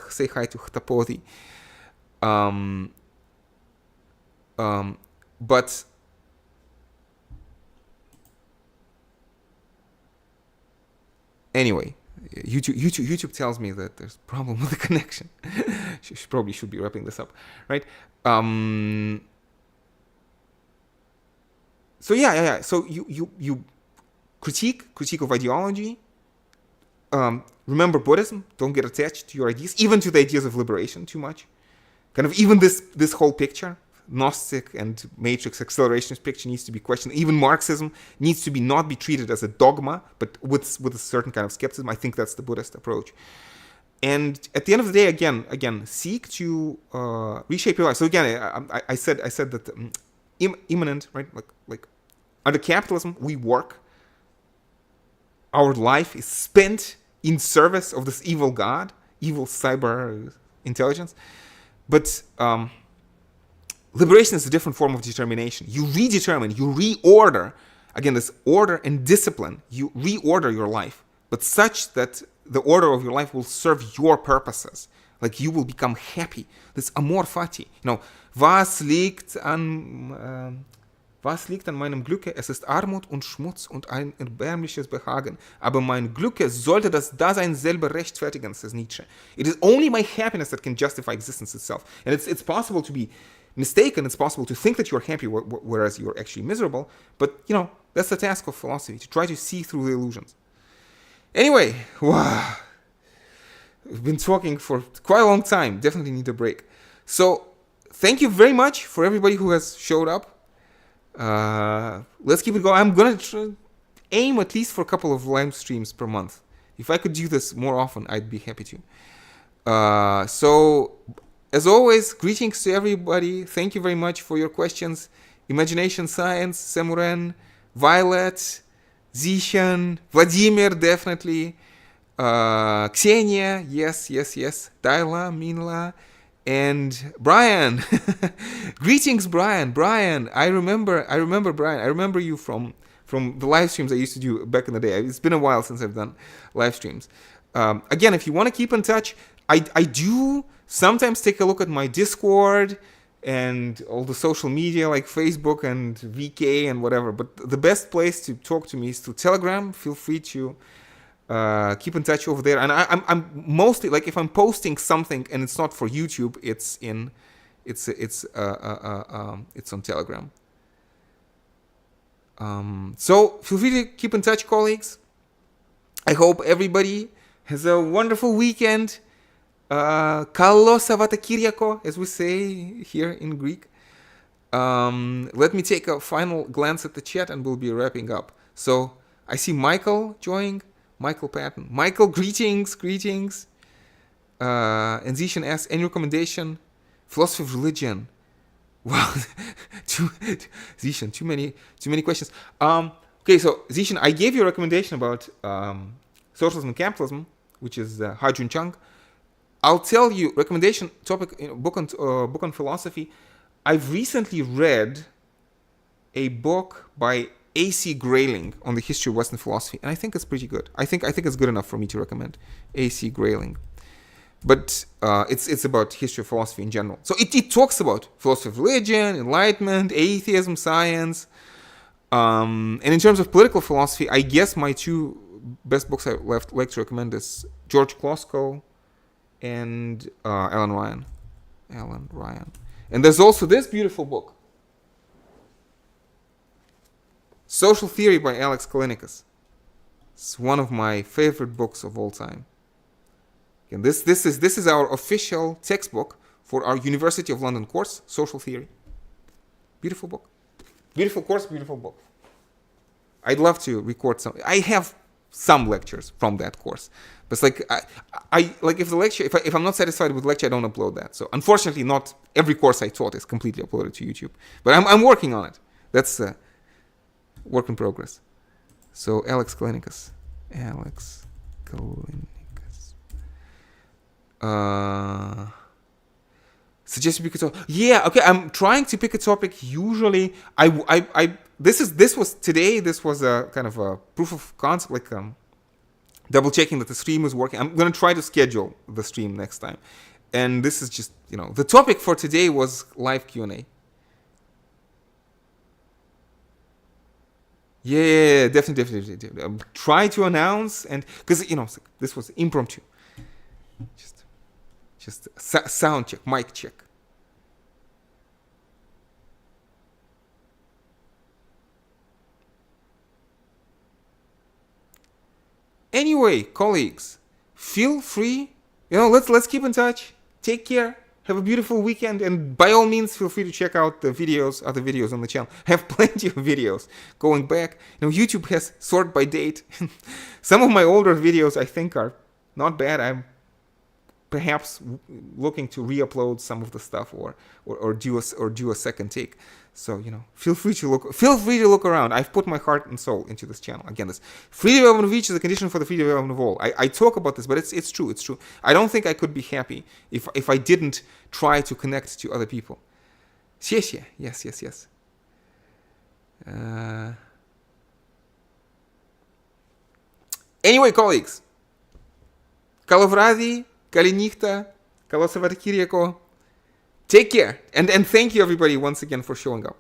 say hi to Htapodi. But anyway, YouTube tells me that there's a problem with the connection. She probably should be wrapping this up, right? So yeah. So you critique of ideology. Remember Buddhism. Don't get attached to your ideas, even to the ideas of liberation too much. Kind of even this whole picture. Gnostic and Matrix accelerationist picture needs to be questioned. Even Marxism needs to not be treated as a dogma, but with a certain kind of skepticism. I think that's the Buddhist approach. And at the end of the day, again, seek to reshape your life. So again, I said that immanent, right? Like under capitalism, we work. Our life is spent in service of this evil god, evil cyber intelligence. But liberation is a different form of determination. You redetermine, you reorder, again, this order and discipline, you reorder your life, but such that the order of your life will serve your purposes. Like you will become happy. This amor fati. Was liegt an meinem Glücke? Es ist Armut und Schmutz und ein erbärmliches Behagen. Aber mein Glücke sollte das Dasein selber rechtfertigen, says Nietzsche. It is only my happiness that can justify existence itself. And it's possible to be mistaken. It's possible to think that you're happy, whereas you're actually miserable. But, that's the task of philosophy, to try to see through the illusions. Anyway, wow. We've been talking for quite a long time. Definitely need a break. So, thank you very much for everybody who has showed up. Let's keep it going. I'm going to aim at least for a couple of live streams per month. If I could do this more often, I'd be happy to. So, as always, greetings to everybody. Thank you very much for your questions. Imagination Science, Semuren, Violet, Zishan, Vladimir, definitely. Ksenia, yes. Daila, Minla, and Brian. Greetings, Brian. I remember Brian. I remember you from the live streams I used to do back in the day. It's been a while since I've done live streams. Again, if you want to keep in touch, I do sometimes take a look at my Discord and all the social media like Facebook and VK and whatever. But the best place to talk to me is through Telegram. Feel free to keep in touch over there. And I'm mostly, like, if I'm posting something and it's not for YouTube, it's on Telegram. So feel free to keep in touch, colleagues. I hope everybody has a wonderful weekend. Kallo savata Kyriako, as we say here in Greek. Let me take a final glance at the chat and we'll be wrapping up. So I see Michael joining. Michael Patton. Michael, greetings. And Zishan asks, any recommendation? Philosophy of religion. Wow. Zishan, too many questions. Okay, so Zishan, I gave you a recommendation about socialism and capitalism, which is Ha-Joon Chung. I'll tell you, recommendation topic, book on philosophy. I've recently read a book by A.C. Grayling on the history of Western philosophy, and I think it's pretty good. I think it's good enough for me to recommend A.C. Grayling. But it's about history of philosophy in general. So it talks about philosophy of religion, enlightenment, atheism, science. And in terms of political philosophy, I guess my two best books I like to recommend is George Klosko and Alan Ryan. And there's also this beautiful book, Social Theory by Alex Kallinikos. It's one of my favorite books of all time. And this is our official textbook for our University of London course, Social Theory. Beautiful book. Beautiful course, beautiful book. I'd love to record some. I have some lectures from that course. But it's like I like if the lecture, if I'm not satisfied with the lecture, I don't upload that. So unfortunately, not every course I taught is completely uploaded to YouTube. But I'm working on it. That's a work in progress. So Alex Kallinikos. Suggest you pick a topic. Yeah, okay. I'm trying to pick a topic. Usually, this was a kind of a proof of concept, like double checking that the stream is working. I'm gonna try to schedule the stream next time, and this is just the topic for today was live Q&A. Yeah, definitely. Try to announce, and because this was impromptu. Just sound check, mic check. Anyway, colleagues, feel free. Let's keep in touch. Take care. Have a beautiful weekend, and by all means, feel free to check out the other videos on the channel. I have plenty of videos going back. YouTube has sort by date. Some of my older videos I think are not bad. I'm perhaps looking to re-upload some of the stuff or do a second take. So feel free to look around. I've put my heart and soul into this channel. Again, this free development of each is a condition for the free development of all. I talk about this, but it's true. I don't think I could be happy if I didn't try to connect to other people. Yes. Anyway, colleagues, Kalovradi, Kalinichta, Kalosavarkiriako. Take care, and thank you everybody once again for showing up.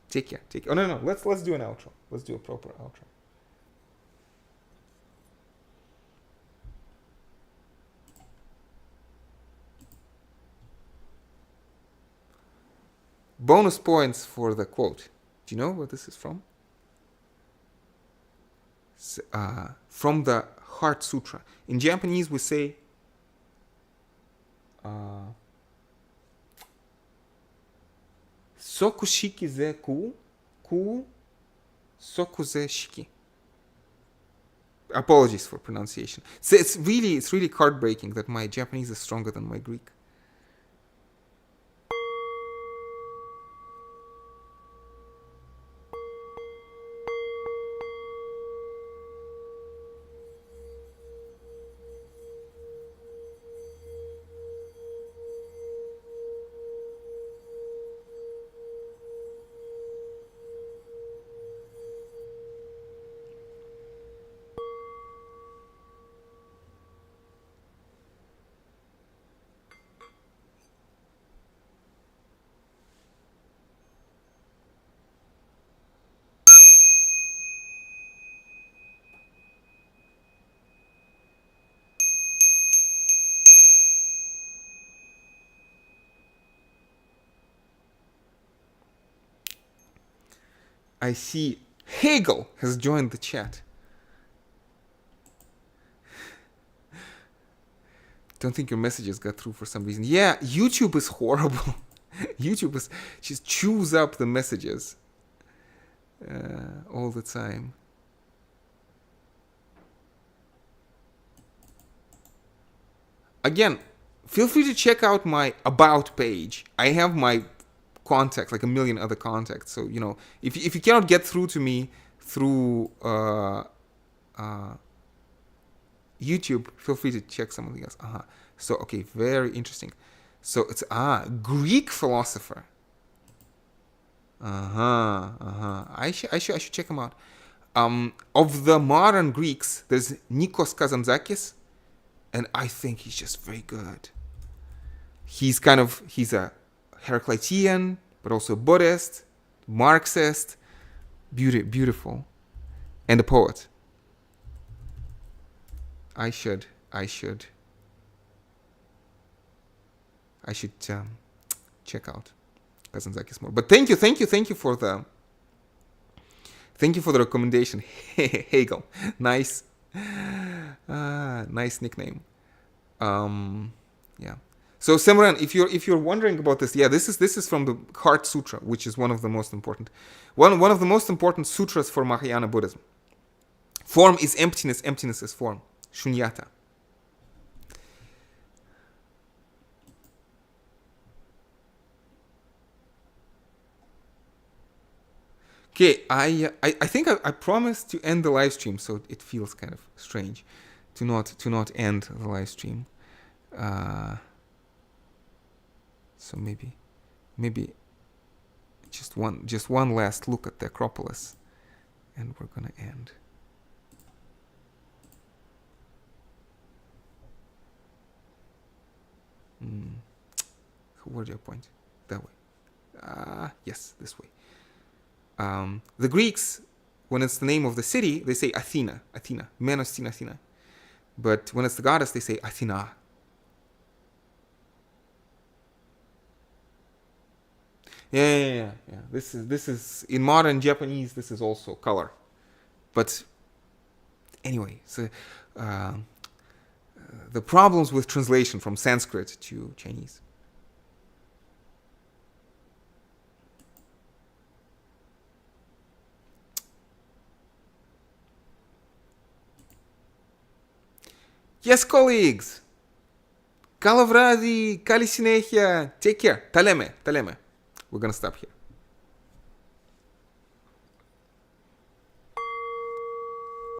Take care. Oh no. Let's do an outro. Let's do a proper outro. Bonus points for the quote. Do you know what this is from? From the Heart Sutra. In Japanese, we say. Soku shiki ze ku soku ze shiki. Apologies for pronunciation. So it's really heartbreaking that my Japanese is stronger than my Greek. I see Hegel has joined the chat. Don't think your messages got through for some reason. Yeah, YouTube is horrible. YouTube just chews up the messages all the time. again, feel free to check out my about page. I have my contacts, like a million other contacts. So, you know, if you cannot get through to me through YouTube, feel free to check something else. So, okay, very interesting. So it's Greek philosopher. I should check him out. Of the modern Greeks, there's Nikos Kazantzakis, and I think he's just very good. He's a Heraclitean, but also Buddhist, Marxist, beautiful, and a poet. I should check out Kazantzakis more. But thank you for the recommendation, Hegel. Nice, nice nickname. Yeah. So Simran, if you're wondering about this, this is from the Heart Sutra, which is one of the most important sutras for Mahayana Buddhism. Form is emptiness, emptiness is form. Shunyata. Okay, I think I promised to end the live stream, so it feels kind of strange to not end the live stream. So maybe just one last look at the Acropolis, and we're gonna end. Where do I point? That way. Yes, this way. The Greeks, when it's the name of the city, they say Athena, Menostina, Athena. But when it's the goddess, they say Athena. Yeah. This is in modern Japanese. This is also color. But anyway, so the problems with translation from Sanskrit to Chinese. Yes, colleagues. Kalavradi, kali συνέχεια. Take care. Ta λέμε. We're gonna stop here.